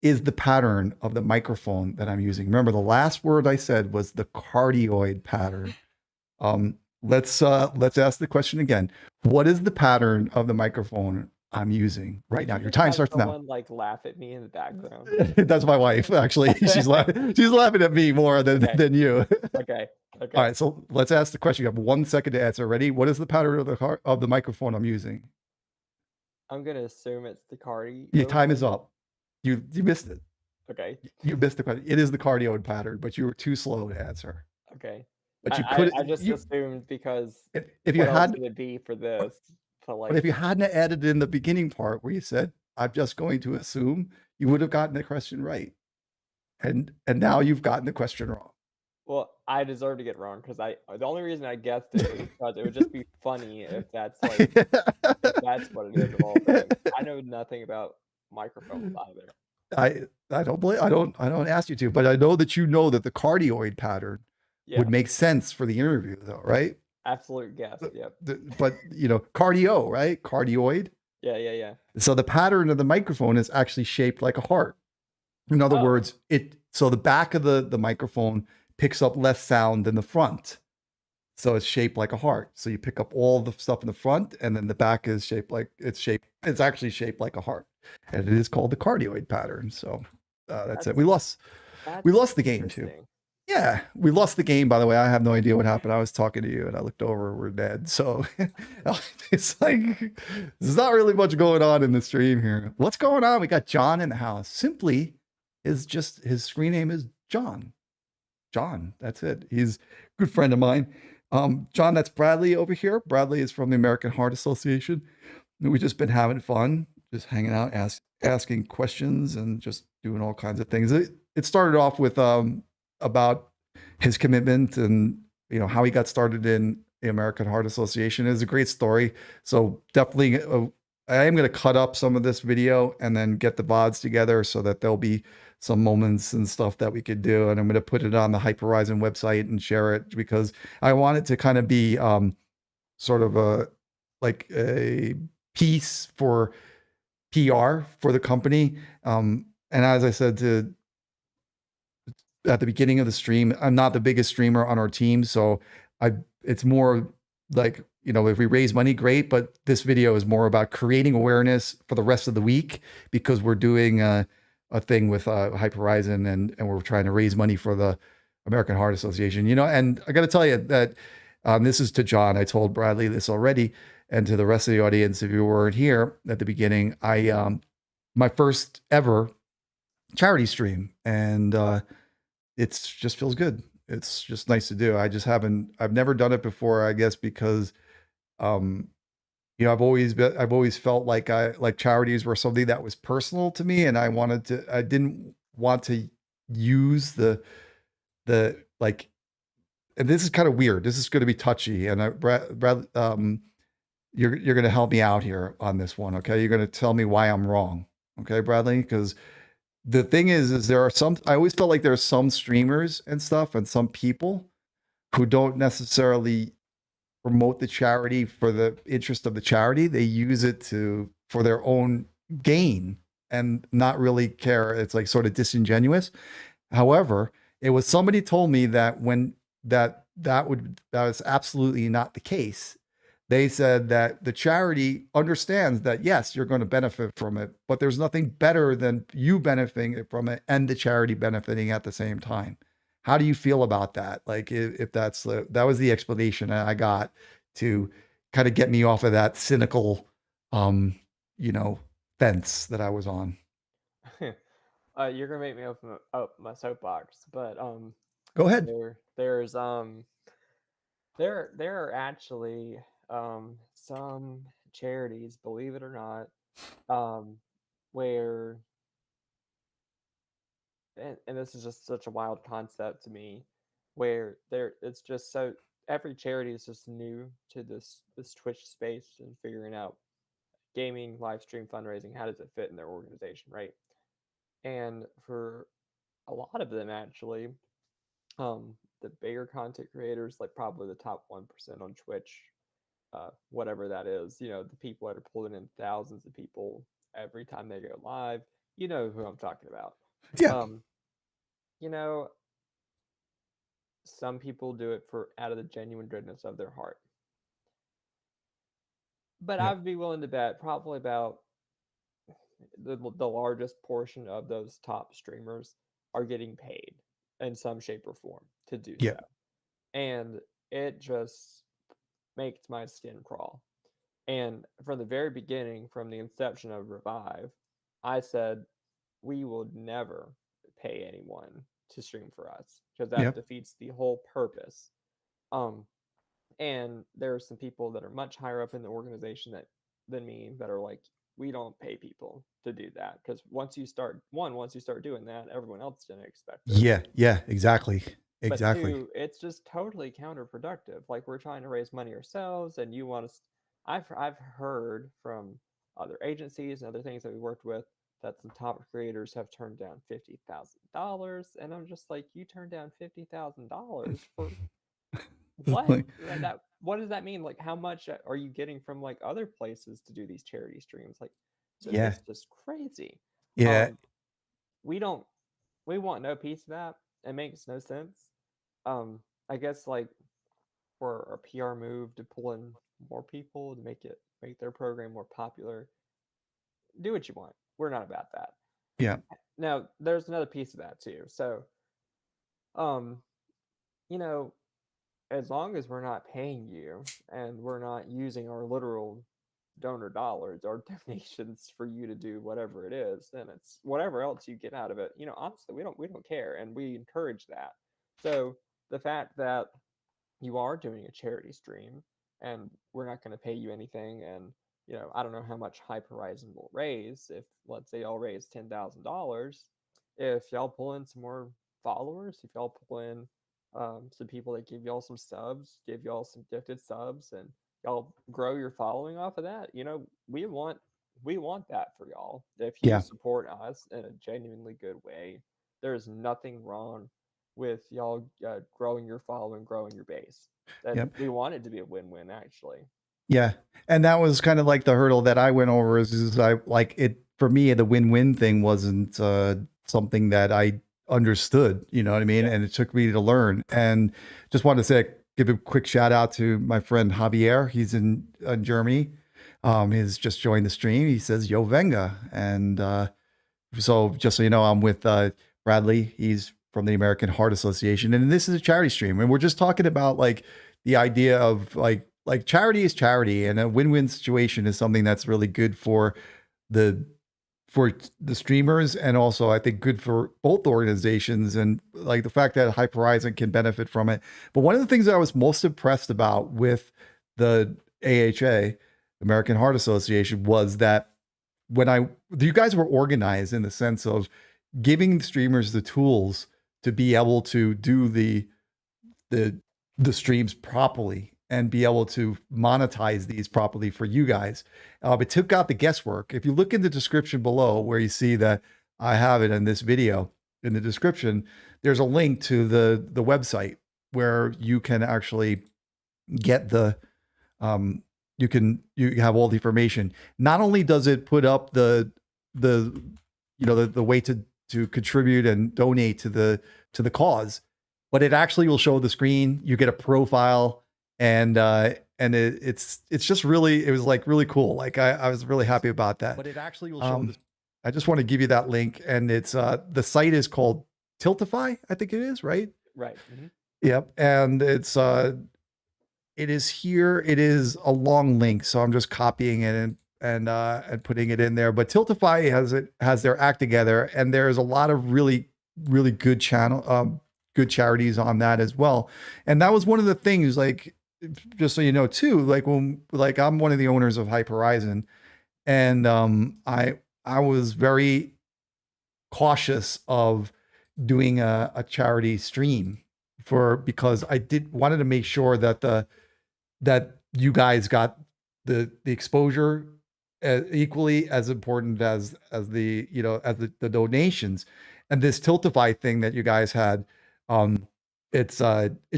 is the pattern of the microphone that I'm using? Remember, the last word I said was the cardioid pattern. Let's ask the question again. What is the pattern of the microphone I'm using right now? Your time starts now. Someone like laugh at me in the background. That's my wife, actually. She's laughing at me more than you. Okay. All right, so let's ask the question. You have 1 second to answer. Ready? What is the pattern of the microphone I'm using? I'm gonna assume it's the cardio. Your time is up. You missed it. Okay. You missed the question. It is the cardioid pattern, but you were too slow to answer. Okay. But you could. I just assumed because if you what had else would it be for this? But if you hadn't added in the beginning part where you said, "I'm just going to assume," you would have gotten the question right. And now you've gotten the question wrong. Well, I deserve to get wrong because the only reason I guessed it was because it would just be funny if that's like if that's what it is of all things. I know nothing about microphones either. I don't ask you to, but I know that you know that the cardioid pattern would make sense for the interview, though, right? Absolute guess. Yep. But cardio, right? Cardioid. Yeah. So the pattern of the microphone is actually shaped like a heart. In other words, so the back of the microphone picks up less sound than the front. So it's shaped like a heart. So you pick up all the stuff in the front, and then the back is shaped like it's actually shaped like a heart. And it is called the cardioid pattern. So that's it. We lost the game too. Yeah, we lost the game, by the way. I have no idea what happened. I was talking to you and I looked over, we're dead. So it's like, there's not really much going on in the stream here. What's going on? We got John in the house. Simply is just his screen name is John. John, that's it. He's a good friend of mine. John, that's Bradley over here. Bradley is from the American Heart Association. And we've just been having fun, just hanging out, asking questions, and just doing all kinds of things. It started off with about his commitment and how he got started in the American Heart Association. It's a great story. So definitely, I am going to cut up some of this video and then get the VODs together so that there'll be some moments and stuff that we could do. And I'm going to put it on the Hyper Horizon website and share it because I want it to kind of be sort of a piece for PR for the company. And as I said at the beginning of the stream, I'm not the biggest streamer on our team, so it's more like, if we raise money, great, but this video is more about creating awareness for the rest of the week because we're doing a thing with Hyper Horizon and we're trying to raise money for the American Heart Association. And I got to tell you that this is to John. I told Bradley this already, and to the rest of the audience, if you weren't here at the beginning, my first ever charity stream, and it's just feels good. It's just nice to do. I've never done it before, I guess, because I've always felt like charities were something that was personal to me, and I didn't want to use the like, and this is kind of weird. This is going to be touchy, and Brad, you're going to help me out here on this one, okay? You're going to tell me why I'm wrong, okay, Bradley? Because the thing is there are I always felt like there are some streamers and stuff and some people who don't necessarily promote the charity for the interest of the charity. They use it for their own gain and not really care. It's like sort of disingenuous. However, it was somebody told me that that was absolutely not the case. They said that the charity understands that, yes, you're going to benefit from it, but there's nothing better than you benefiting from it and the charity benefiting at the same time. How do you feel about that? Like, if that was the explanation I got to kind of get me off of that cynical, fence that I was on. You're gonna make me open up my soapbox, but Go ahead. there are actually some charities, believe it or not, where and this is just such a wild concept to me, where it's just so every charity is just new to this Twitch space and figuring out gaming, live stream, fundraising, how does it fit in their organization, right? And for a lot of them, actually, the bigger content creators, like probably the top 1% on Twitch, whatever that is, the people that are pulling in thousands of people every time they go live, you know who I'm talking about. Yeah. Um, you know, some people do it for out of the genuine goodness of their heart. But Yeah. I would be willing to bet probably about the largest portion of those top streamers are getting paid in some shape or form to do Yeah. so. And it just makes my skin crawl. And from the very beginning, from the inception of Revive, I said we will never pay anyone to stream for us because Yeah. that defeats the whole purpose. Um, and there are some people that are much higher up in the organization than me that are like, we don't pay people to do that because once you start doing that, everyone else is going to expect it. Yeah. Yeah. Exactly. But Exactly. two, it's just totally counterproductive. Like we're trying to raise money ourselves, and you want to. I've heard from other agencies and other things that we worked with that some top creators have turned down $50,000, and I'm just like, you turned down $50,000 for what? Like, What does that mean? Like, how much are you getting from like other places to do these charity streams? Like, yeah. it's just crazy. Yeah. Um, we don't we want no piece of that. It makes no sense. I guess like for a PR move to pull in more people to make their program more popular, do what you want. We're not about that. Yeah. Now, there's another piece of that too. So, um, you know, as long as we're not paying you and we're not using our literal donor dollars or donations for you to do whatever it is, then it's whatever else you get out of it. Honestly, we don't care, and we encourage that. So the fact that you are doing a charity stream and we're not going to pay you anything, and I don't know how much Hype Horizon will raise. If, let's say, y'all raise $10,000, if y'all pull in some more followers, if y'all pull in some people that give y'all some subs, give y'all some gifted subs, and y'all grow your following off of that, we want that for y'all. If you Yeah. support us in a genuinely good way, there's nothing wrong with y'all growing your following, growing your base. And Yep. we want it to be a win-win, actually. Yeah. And that was kind of like the hurdle that I went over is I like it for me, the win-win thing wasn't something that I understood, you know what I mean? Yeah. And it took me to learn. And just wanted to say, give a quick shout out to my friend Javier. He's in Germany. He's just joined the stream. He says, Yo Venga. And so just so you know, I'm with Bradley. He's from the American Heart Association, and this is a charity stream, and we're just talking about like the idea of like charity is charity, and a win-win situation is something that's really good the for the streamers, and also I think good for both organizations, and like the fact that Hype Horizon can benefit from it. But one of the things that I was most impressed about with the AHA, American Heart Association, was that you guys were organized in the sense of giving streamers the tools to be able to do the the streams properly and be able to monetize these properly for you guys. It took out the guesswork. If you look in the description below where you see that I have it in this video, in the description, there's a link to the website where you can actually get you have all the information. Not only does it put up the the way to contribute and donate to the cause, but it actually will show the screen. You get a profile, and it's just really, it was like really cool. Like I was really happy about that. But it actually will show. I just want to give you that link, and it's the site is called Tiltify, I think it is, right? Right. Mm-hmm. Yep, and it is here. It is a long link, so I'm just copying it and putting it in there. But Tiltify has their act together, and there's a lot of really good good charities on that as well. And that was one of the things, like, just so you know too, like I'm one of the owners of Hype Horizon, and I was very cautious of doing a charity stream because I wanted to make sure that you guys got the exposure equally as important as the donations. And this Tiltify thing that you guys had, it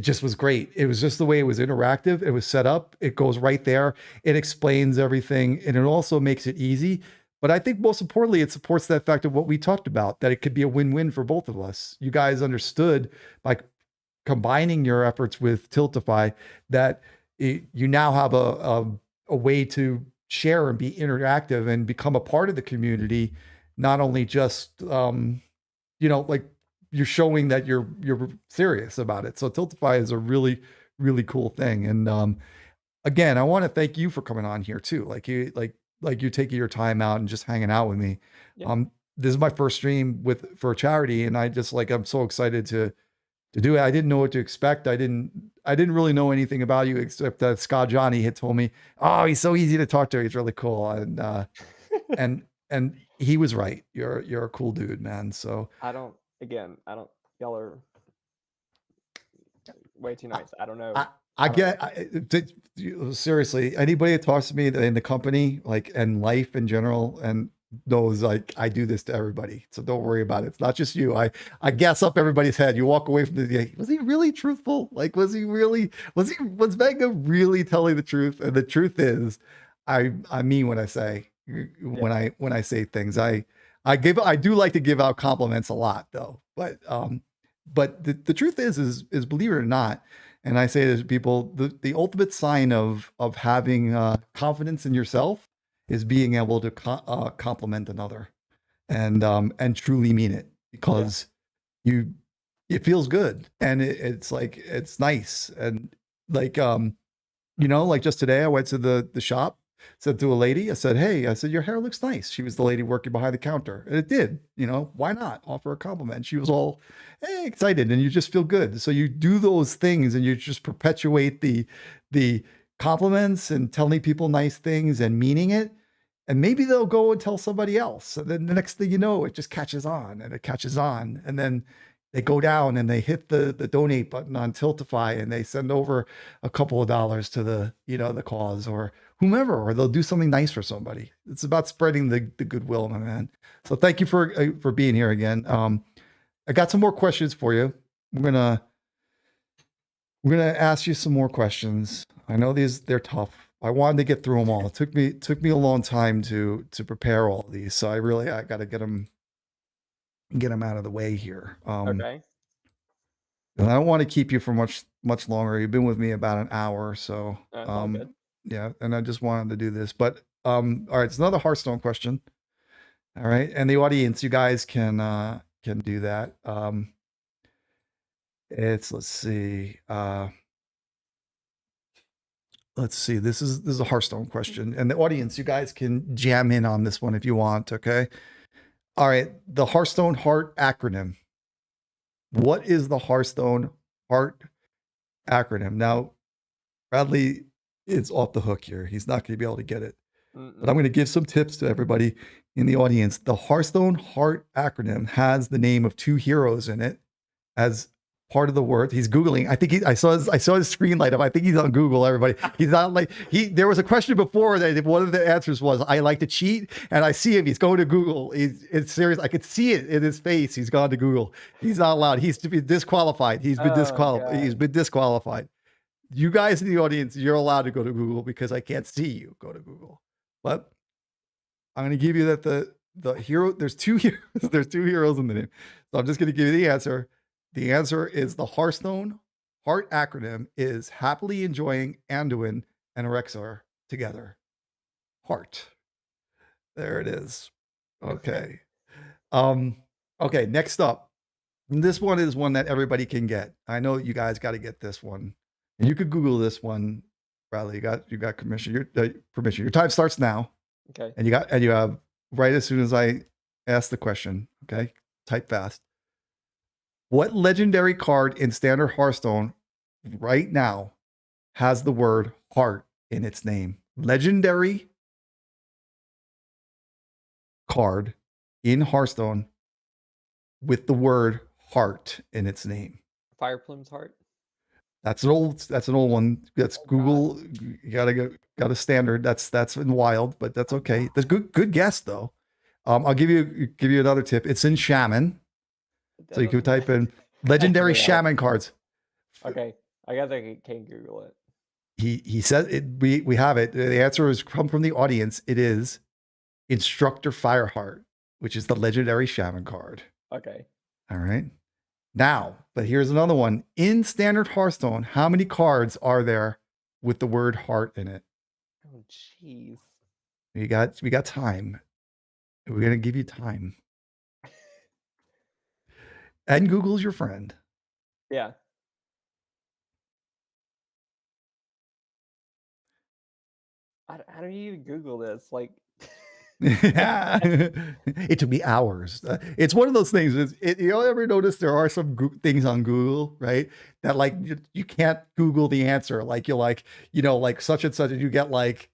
just was great. It was just the way it was interactive. It was set up. It goes right there. It explains everything, and it also makes it easy. But I think most importantly, it supports that fact of what we talked about, that it could be a win-win for both of us. You guys understood by combining your efforts with Tiltify that you now have a way to share and be interactive and become a part of the community, not only just like you're showing that you're serious about it. So Tiltify is a really cool thing. And again, I want to thank you for coming on here too. Like you taking your time out and just hanging out with me. Yeah. This is my first stream for a charity, and I'm so excited to do it. I didn't know what to expect. I didn't really know anything about you except that Scott Johnny had told me, "Oh, he's so easy to talk to. He's really cool." And he was right. You're a cool dude, man. So I don't. Y'all are way too nice. I don't know. Seriously, anybody that talks to me in the company, like, and life in general, and knows like I do this to everybody. So don't worry about it. It's not just you. I gas up everybody's head. You walk away from the day. Was he really truthful? Like, was Venga really telling the truth? And the truth is, I mean when I say when I say things. I do like to give out compliments a lot though. But the truth is believe it or not, and I say this to people, the ultimate sign of having confidence in yourself is being able to compliment another and truly mean it, because you it feels good, and it's like it's nice, and like like just today I went to the shop, said to a lady, I said, hey, I said, your hair looks nice. She was the lady working behind the counter, and it did. Why not offer a compliment? She was all excited, and you just feel good. So you do those things, and you just perpetuate the compliments and telling people nice things and meaning it. And maybe they'll go and tell somebody else. And then the next thing you know, it just catches on and it catches on. And then they go down and they hit the donate button on Tiltify and they send over a couple of dollars to the cause or whomever, or they'll do something nice for somebody. It's about spreading the goodwill, my man. So thank you for being here again. I got some more questions for you. We're gonna ask you some more questions. I know they're tough. I wanted to get through them all. It took me a long time to prepare all of these. So I got to get them out of the way here. Okay. And I don't want to keep you for much longer. You've been with me about an hour, so That's all good. yeah. And I just wanted to do this, but all right. It's another Hearthstone question. All right, and the audience, you guys can do that. Let's see. Let's see. This is a Hearthstone question, and the audience, you guys can jam in on this one if you want. Okay. All right. The Hearthstone Heart acronym. What is the Hearthstone Heart acronym? Now, Bradley is off the hook here. He's not going to be able to get it. But I'm going to give some tips to everybody in the audience. The Hearthstone Heart acronym has the name of two heroes in it as part of the word. He's Googling. I think I saw his screen light up. I think he's on Google, everybody. He's not like there was a question before that one of the answers was, I like to cheat, and I see him. He's going to Google. It's serious. I could see it in his face. He's gone to Google. He's not allowed. He's to be disqualified. He's been disqualified. He's been disqualified. You guys in the audience, you're allowed to go to Google because I can't see you go to Google. But I'm going to give you that the hero, there's two heroes, there's two heroes in the name. So I'm just going to give you the answer. The answer is the Hearthstone Heart acronym is happily enjoying Anduin and Rexar together. Heart. There it is. Okay. Okay, next up. This one is one that everybody can get. I know you guys got to get this one. And you could Google this one. Bradley, you got permission. Permission. Your time starts now. Okay. And you have right as soon as I ask the question. Okay. Type fast. What legendary card in Standard Hearthstone right now has the word heart in its name? Legendary card in Hearthstone with the word heart in its name. Fire Plume's Heart. That's an old one. That's Google. God. You got a standard. That's in wild, but that's okay. That's good guess though. I'll give you another tip. It's in Shaman. So you can type in legendary shaman cards. Okay. I guess I can Google it. He says it, we have it. The answer is come from the audience. It is Instructor Fireheart, which is the legendary shaman card. Okay. All right. Now, but here's another one. In Standard Hearthstone, how many cards are there with the word heart in it? Oh, jeez. We got time. We're gonna give you time. And Google's your friend. Yeah. How do you even Google this? Like, it took me hours. It's one of those things. You ever notice there are some things on Google, right? That like you can't Google the answer. Like you're like, like such and such, and you get like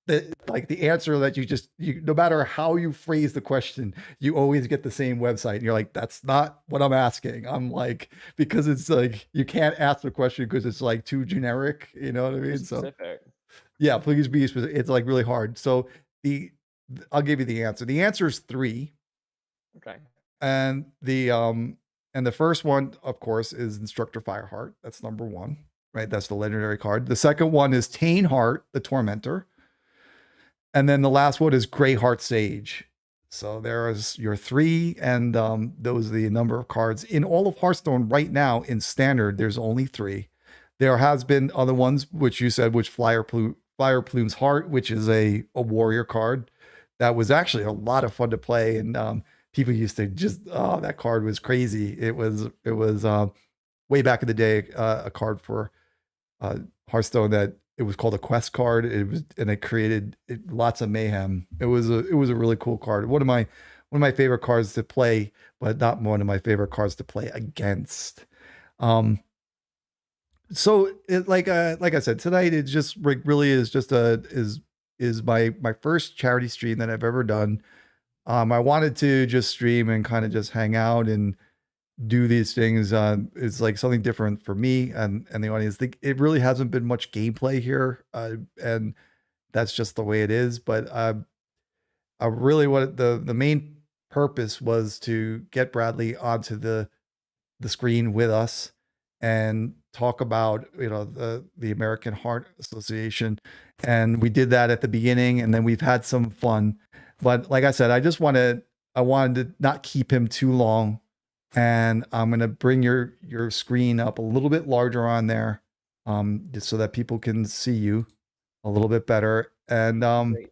the answer that you no matter how you phrase the question, you always get the same website. And you're like, that's not what I'm asking. I'm like, because it's like you can't ask the question because it's like too generic. You know what I mean? specific. So yeah, please be specific. It's like really hard. So I'll give you the answer. The answer is 3. Okay. And the first one, of course, is Instructor Fireheart. That's number 1, right? That's the legendary card. The second one is Tainheart, the Tormentor. And then the last one is Greyheart Sage. So there is your 3, and those are the number of cards. In all of Hearthstone right now, in Standard, there's only 3. There has been other ones, which you said, which Fire Plume's Heart, which is a warrior card. That was actually a lot of fun to play, and people used to just, oh, that card was crazy. It was way back in the day, a card for Hearthstone that it was called a quest card. And it created lots of mayhem. It was a really cool card. One of my favorite cards to play, but not one of my favorite cards to play against. Um, so like I said, tonight it just really is just is my first charity stream that I've ever done. I wanted to just stream and kind of just hang out and do these things. It's like something different for me and the audience. It really hasn't been much gameplay here, and that's just the way it is. But I really wanted the main purpose was to get Bradley onto the screen with us and talk about the American Heart Association, and we did that at the beginning, and then we've had some fun. But like I said, I wanted to not keep him too long, and I'm gonna bring your screen up a little bit larger on there, just so that people can see you a little bit better. And Great.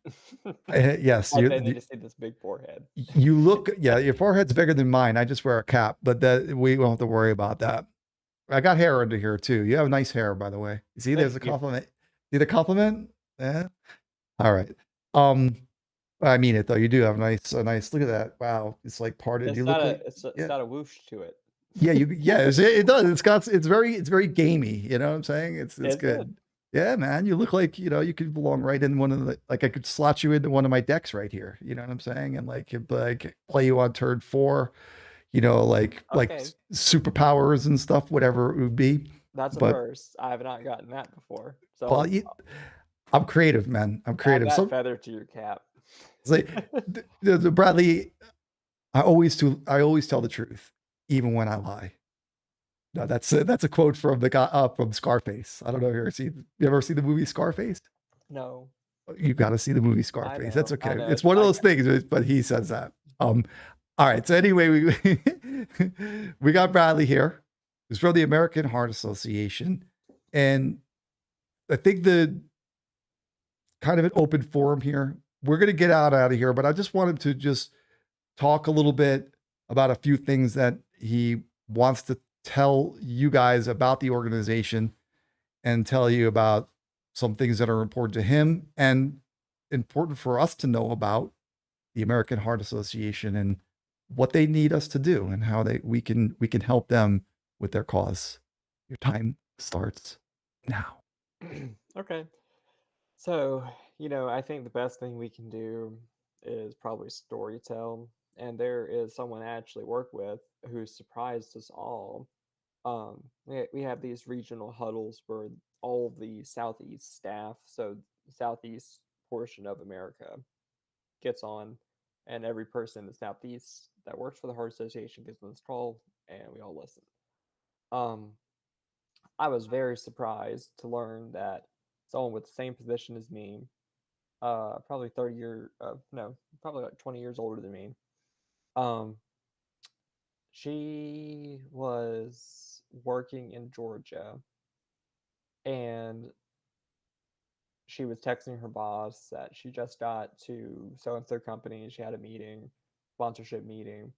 yes, I need to see this big forehead. you look, yeah, your forehead's bigger than mine. I just wear a cap, but that we won't have to worry about that. I got hair under here too. You have nice hair, by the way. See, there's a Thank you. compliment. See the compliment? Yeah. All right. Um, I mean it though. You do have a nice. Look at that. Wow, it's like parted. It's You got look a like it's yeah, got a whoosh to it. yeah. It does. It's very gamey. You know what I'm saying? It's Is it? good. Yeah, man. You look like you could belong right in one of the like I could slot you into one of my decks right here. You know what I'm saying? And like play you on turn 4. Okay, Superpowers and stuff, whatever it would be. that's a But first. I have not gotten that before. well, So I'm creative, man. I'm add creative. that So feather to your cap. it's like Bradley. I always tell the truth, even when I lie. No, that's a quote from the guy from Scarface. I don't know if you ever seen the movie Scarface? No, You got to see the movie I Scarface. That's know, I okay. know. It's one of those things, but he says that. All right. So anyway, we we got Bradley here. He's from the American Heart Association, and I think the kind of an open forum here. We're gonna get out of here, but I just wanted to just talk a little bit about a few things that he wants to tell you guys about the organization and tell you about some things that are important to him and important for us to know about the American Heart Association and what they need us to do and how we can help them with their cause. Your time starts now. Okay. So, I think the best thing we can do is probably storytell. And there is someone I actually work with who surprised us all. We have these regional huddles where all of the Southeast staff, so the Southeast portion of America, gets on, and every person in the Southeast that works for the Heart Association gets on this call, and we all listen. Um, I was very surprised to learn that someone with the same position as me, probably no, probably like 20 years older than me, um, she was working in Georgia, and she was texting her boss that she just got to so and so company. She had a meeting, sponsorship meeting,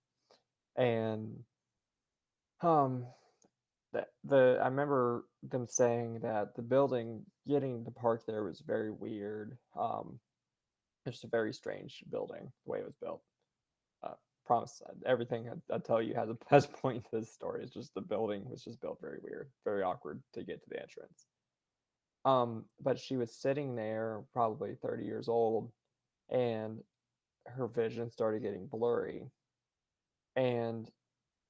and um, I remember them saying that the building getting to park there was very weird. It's a very strange building the way it was built. Uh, promise everything I tell you has a has a point to this story. It's just the building was just built very weird, very awkward to get to the entrance. But she was sitting there, probably 30 years old, and her vision started getting blurry. And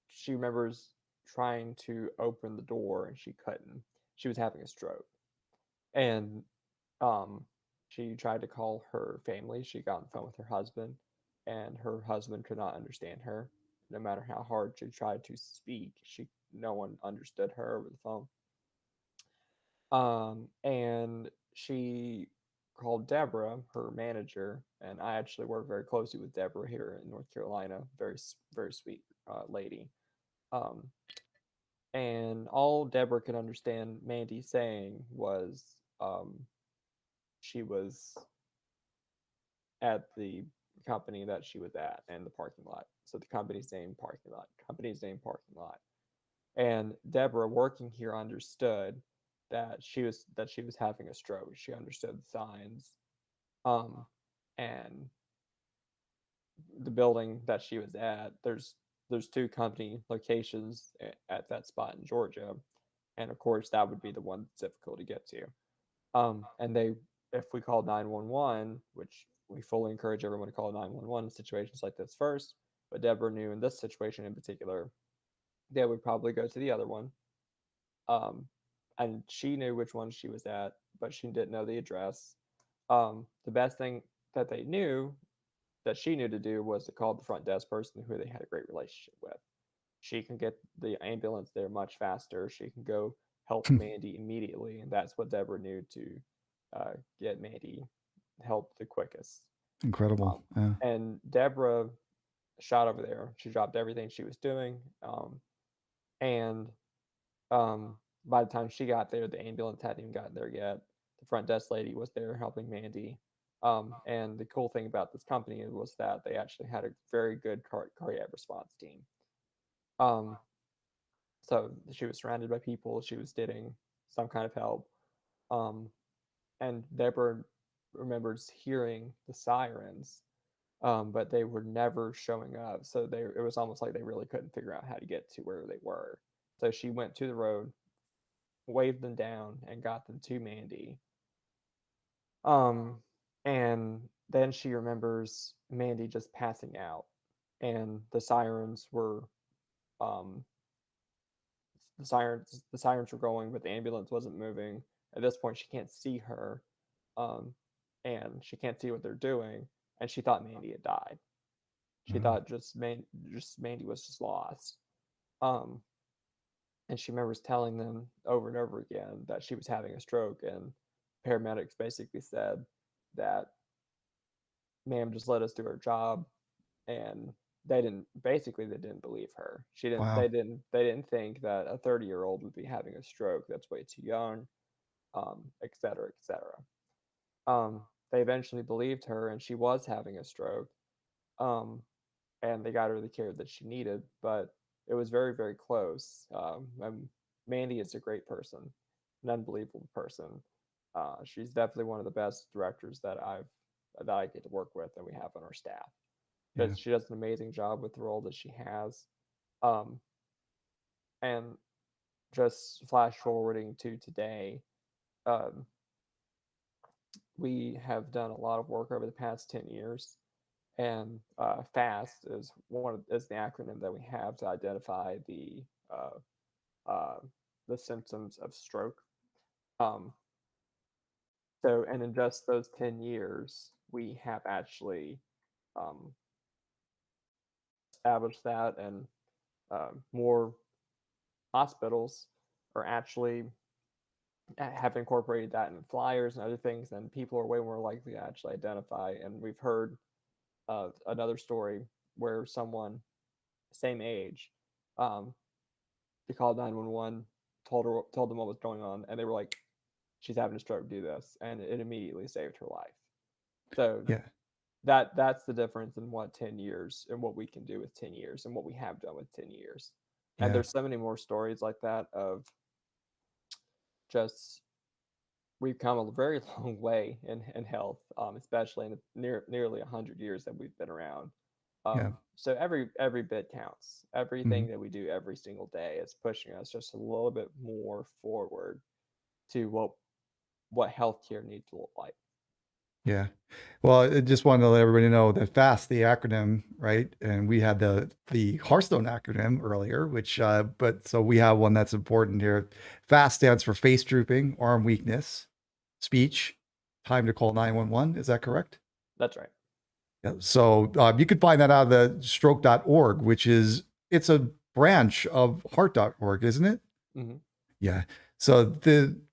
she remembers trying to open the door and she couldn't. She was having a stroke. And um, she tried to call her family. She got on the phone with her husband, and her husband could not understand her. No matter how hard she tried to speak, no one understood her over the phone. And she called Deborah, her manager, and I actually work very closely with Deborah here in North Carolina. Very sweet lady. Um, and all Deborah could understand Mandy saying was she was at the company that she was at and the parking lot. So the company's name, parking lot. Company's name, parking lot. And Deborah, working here, understood that she was having a stroke. She understood the signs, and the building that she was at. There's two company locations at that spot in Georgia, and of course that would be the one that's difficult to get to. And they, if we called 911, which we fully encourage everyone to call 911 in situations like this first, but Deborah knew in this situation in particular, they would probably go to the other one. And she knew which one she was at, but she didn't know the address. The best thing that they knew that she knew to do was to call the front desk person who they had a great relationship with. She can get the ambulance there much faster. She can go help Mandy immediately, and that's what Deborah knew to get Mandy help the quickest. Incredible. Yeah. And Deborah shot over there. She dropped everything she was doing, and by the time she got there, the ambulance hadn't even gotten there yet. The front desk lady was there helping Mandy. And the cool thing about this company was that they actually had a very good cardiac response team. So she was surrounded by people. She was getting some kind of help. And Deborah remembers hearing the sirens, but they were never showing up. So it was almost like they really couldn't figure out how to get to where they were. So she went to the road, waved them down, and got them to Mandy. And then she remembers Mandy just passing out, and the sirens were, the sirens were going, but the ambulance wasn't moving. At this point, she can't see her, and she can't see what they're doing, and she thought Mandy had died. She thought just Mandy was just lost. And she remembers telling them over and over again that she was having a stroke, and paramedics basically said that, ma'am, just let us do our job. And they didn't believe her. Wow. They didn't think that a 30-year-old would be having a stroke. That's way too young, et cetera, et cetera. They eventually believed her, and she was having a stroke. And they got her the care that she needed, but it was very, very close. And Mandy is a great person, an unbelievable person. She's definitely one of the best directors that I get to work with and we have on our staff. Yeah. She does an amazing job with the role that she has. Um, and just flash forwarding to today, um, we have done a lot of work over the past 10 years, and FAST is the acronym that we have to identify uh, the symptoms of stroke. So, and in just those 10 years, we have actually established that, and more hospitals are actually have incorporated that in flyers and other things, and people are way more likely to actually identify. And we've heard another story where someone, same age, they called 911, told them what was going on, and they were like, "She's having a stroke. Do this," and it immediately saved her life. So Yeah. that's the difference in what 10 years and what we can do with 10 years and what we have done with 10 years. And Yeah. there's so many more stories like that of just, we've come a very long way in health, especially in nearly 100 years that we've been around. Yeah. So every bit counts. Everything Mhm. that we do every single day is pushing us just a little bit more forward to what healthcare needs to look like. Yeah. Well, I just wanted to let everybody know that FAST, the acronym, right? And we had the Hearthstone acronym earlier, which but so we have one that's important here. FAST stands for face drooping, arm weakness, speech, time to call 911. Is that correct? That's right. Yeah. So you could find that out of the stroke.org, which is it's a branch of heart.org, isn't it? Mm-hmm. Yeah. So the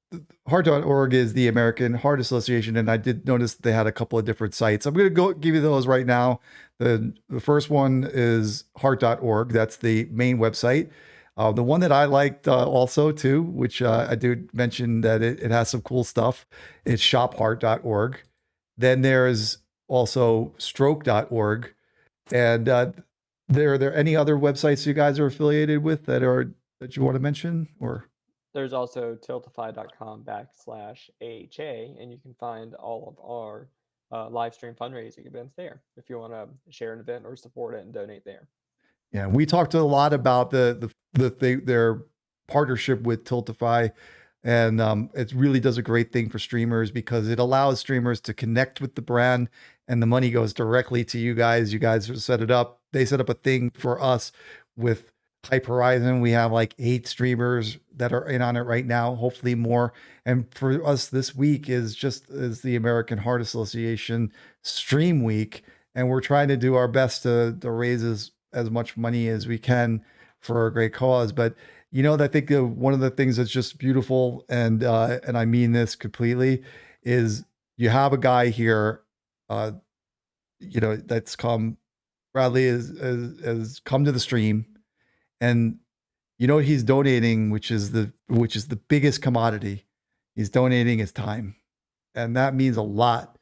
Heart.org is the American Heart Association, and I did notice they had a couple of different sites. I'm going to go give you those right now. The first one is Heart.org. That's the main website. The one that I liked also too, which I do mention that it has some cool stuff. It's shopheart.org. Then there's also stroke.org. And Are there any other websites you guys are affiliated with that you want to mention, or? There's also tiltify.com/AHA, and you can find all of our live stream fundraising events there if you want to share an event or support it and donate there. Yeah, we talked a lot about their partnership with Tiltify, and it really does a great thing for streamers because it allows streamers to connect with the brand, and the money goes directly to you guys. You guys set it up. They set up a thing for us with Hype Horizon. We have like 8 streamers that are in on it right now, hopefully more. And for us, this week is the American Heart Association Stream Week, and we're trying to do our best to raise as much money as we can for a great cause. But I think one of the things that's just beautiful, and I mean this completely, is you have a guy here, that's come. Bradley has come to the stream, and what he's donating, which is the biggest commodity. He's donating his time, and that means a lot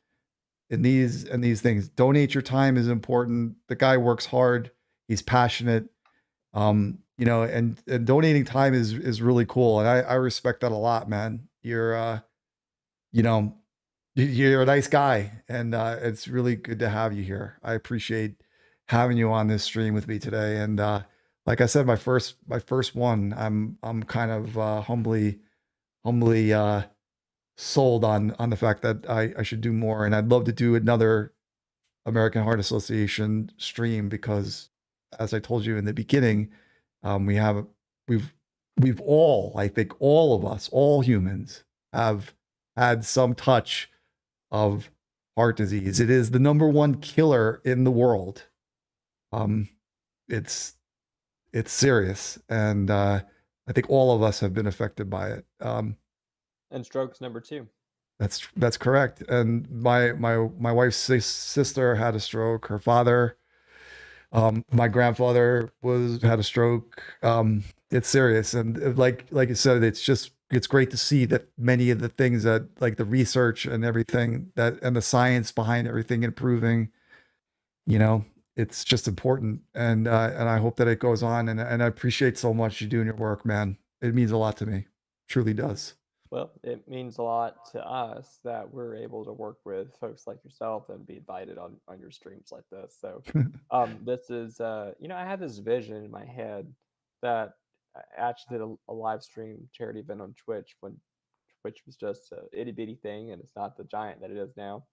in these things. Donate your time is important. The guy works hard. He's passionate. And donating time is really cool, and I respect that a lot, man. You know, you're a nice guy, and it's really good to have you here. I appreciate having you on this stream with me today. And like I said, my first one, I'm kind of humbly sold on the fact that I should do more, and I'd love to do another American Heart Association stream because, as I told you in the beginning, we've all, I think all of us, all humans, have had some touch of heart disease. It is the number one killer in the world. It's serious, and I think all of us have been affected by it. And stroke's number 2. That's correct. And my wife's sister had a stroke. Her father, my grandfather had a stroke. It's serious, and like you said, it's great to see that many of the things that, like the research and everything and the science behind everything improving. It's just important, and I hope that it goes on. And I appreciate so much you doing your work, man. It means a lot to me. Truly does. Well, it means a lot to us that we're able to work with folks like yourself and be invited on your streams like this. So, this is, I had this vision in my head that I actually did a live stream charity event on Twitch when Twitch was just a itty bitty thing and it's not the giant that it is now,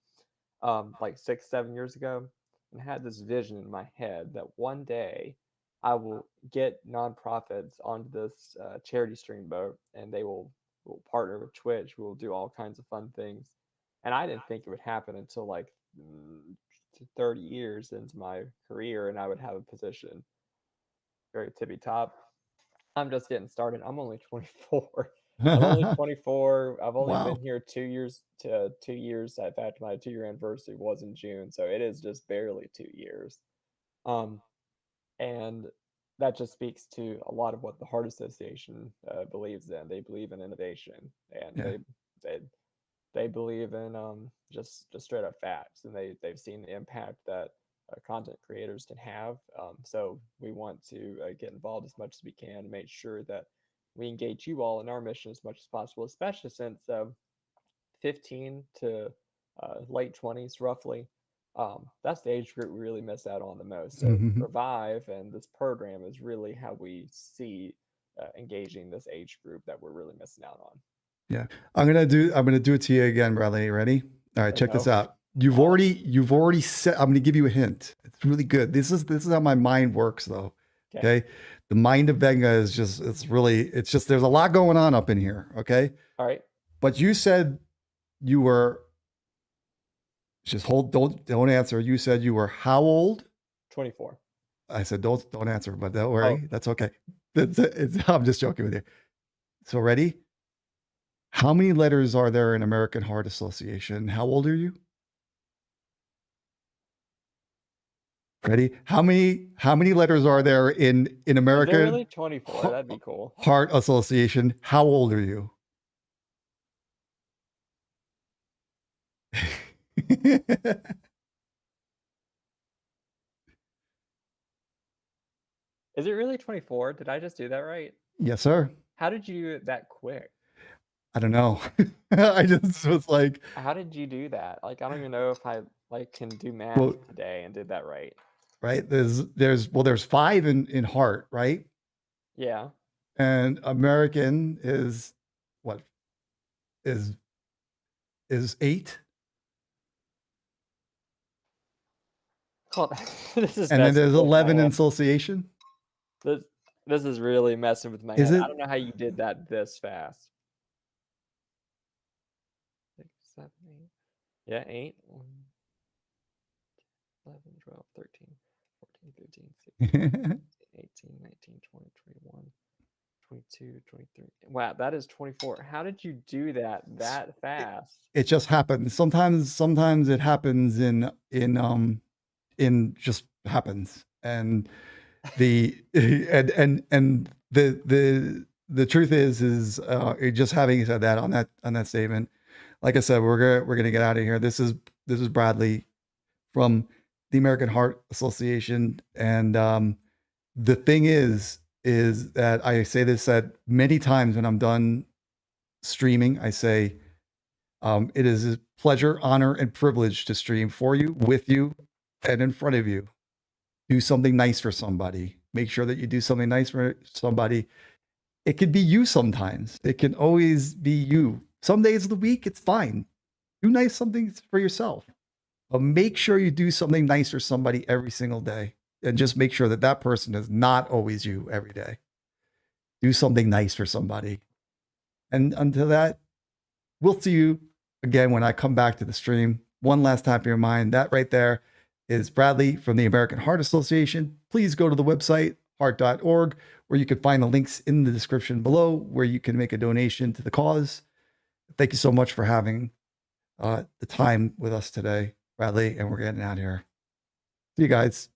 like 6, 7 years ago, and had this vision in my head that one day I will get nonprofits onto this charity stream boat, and they will partner with Twitch. We'll do all kinds of fun things. And I didn't think it would happen until like 30 years into my career, and I would have a position very tippy top. I'm just getting started. I'm only 24. I'm only 24. I've only been Wow. here 2 years. To 2 years. In fact, my 2-year anniversary was in June, so it is just barely 2 years. Um, and that just speaks to a lot of what the Heart Association believes in. They believe in innovation, and Yeah. they they believe in just straight up facts, and they've seen the impact that content creators can have. So we want to get involved as much as we can to make sure that we engage you all in our mission as much as possible, especially since 15 to late 20s roughly, that's the age group we really miss out on the most. So Mhm. Revive and this program is really how we see engaging this age group that we're really missing out on. Yeah. I'm gonna do it to you again, Bradley. Ready? All right, Oh check this no. out. Uh, You've already said, I'm gonna give you a hint. It's really good. This is how my mind works though. okay. Okay. The mind of Venga is just, it's just, there's a lot going on up in here. Okay. All right. But you said you were, just hold, don't answer. You said you were how old? 24. I said, don't answer, but don't Oh, worry. That's okay. I'm just joking with you. So ready? How many letters are there in American Heart Association? How old are you? Ready? How many letters are there in is there American really 24? That'd be cool. Heart Association? How old are you? Is it really 24? Did I just do that right? Yes, sir. How did you do it that quick? I don't know. I just was like, How did you do that? Like, I don't even know if I like can do math well, today and did that right. right. There's 5 in heart, right? Yeah. And American is what is 8, Hold this is and then messing there's with my 11 in head. association. This this is really messing with my Is head. it? I don't know how you did that this fast. 6, 7, 8. Yeah, 8. 11, 12, 13, 14, 15, 16, 18, 19, 20, 21, 22, 23. Wow, that is 24. How did you do that fast? It just happens. Sometimes it happens in just happens. And the and the truth is just having said that on that statement, like I said, we're gonna get out of here. This is Bradley from the American Heart Association, and the thing is that I say this that many times when I'm done streaming, I say it is a pleasure, honor, and privilege to stream for you, with you, and in front of you. Do something nice for somebody. Make sure that you do something nice for somebody. It could be you sometimes. It can always be you. Some days of the week, it's fine. Do nice something for yourself. But make sure you do something nice for somebody every single day. And just make sure that that person is not always you every day. Do something nice for somebody. And until that, we'll see you again when I come back to the stream. One last time in your mind, that right there is Bradley from the American Heart Association. Please go to the website, heart.org, where you can find the links in the description below, where you can make a donation to the cause. Thank you so much for having the time with us today, Bradley, and we're getting out of here. See you guys.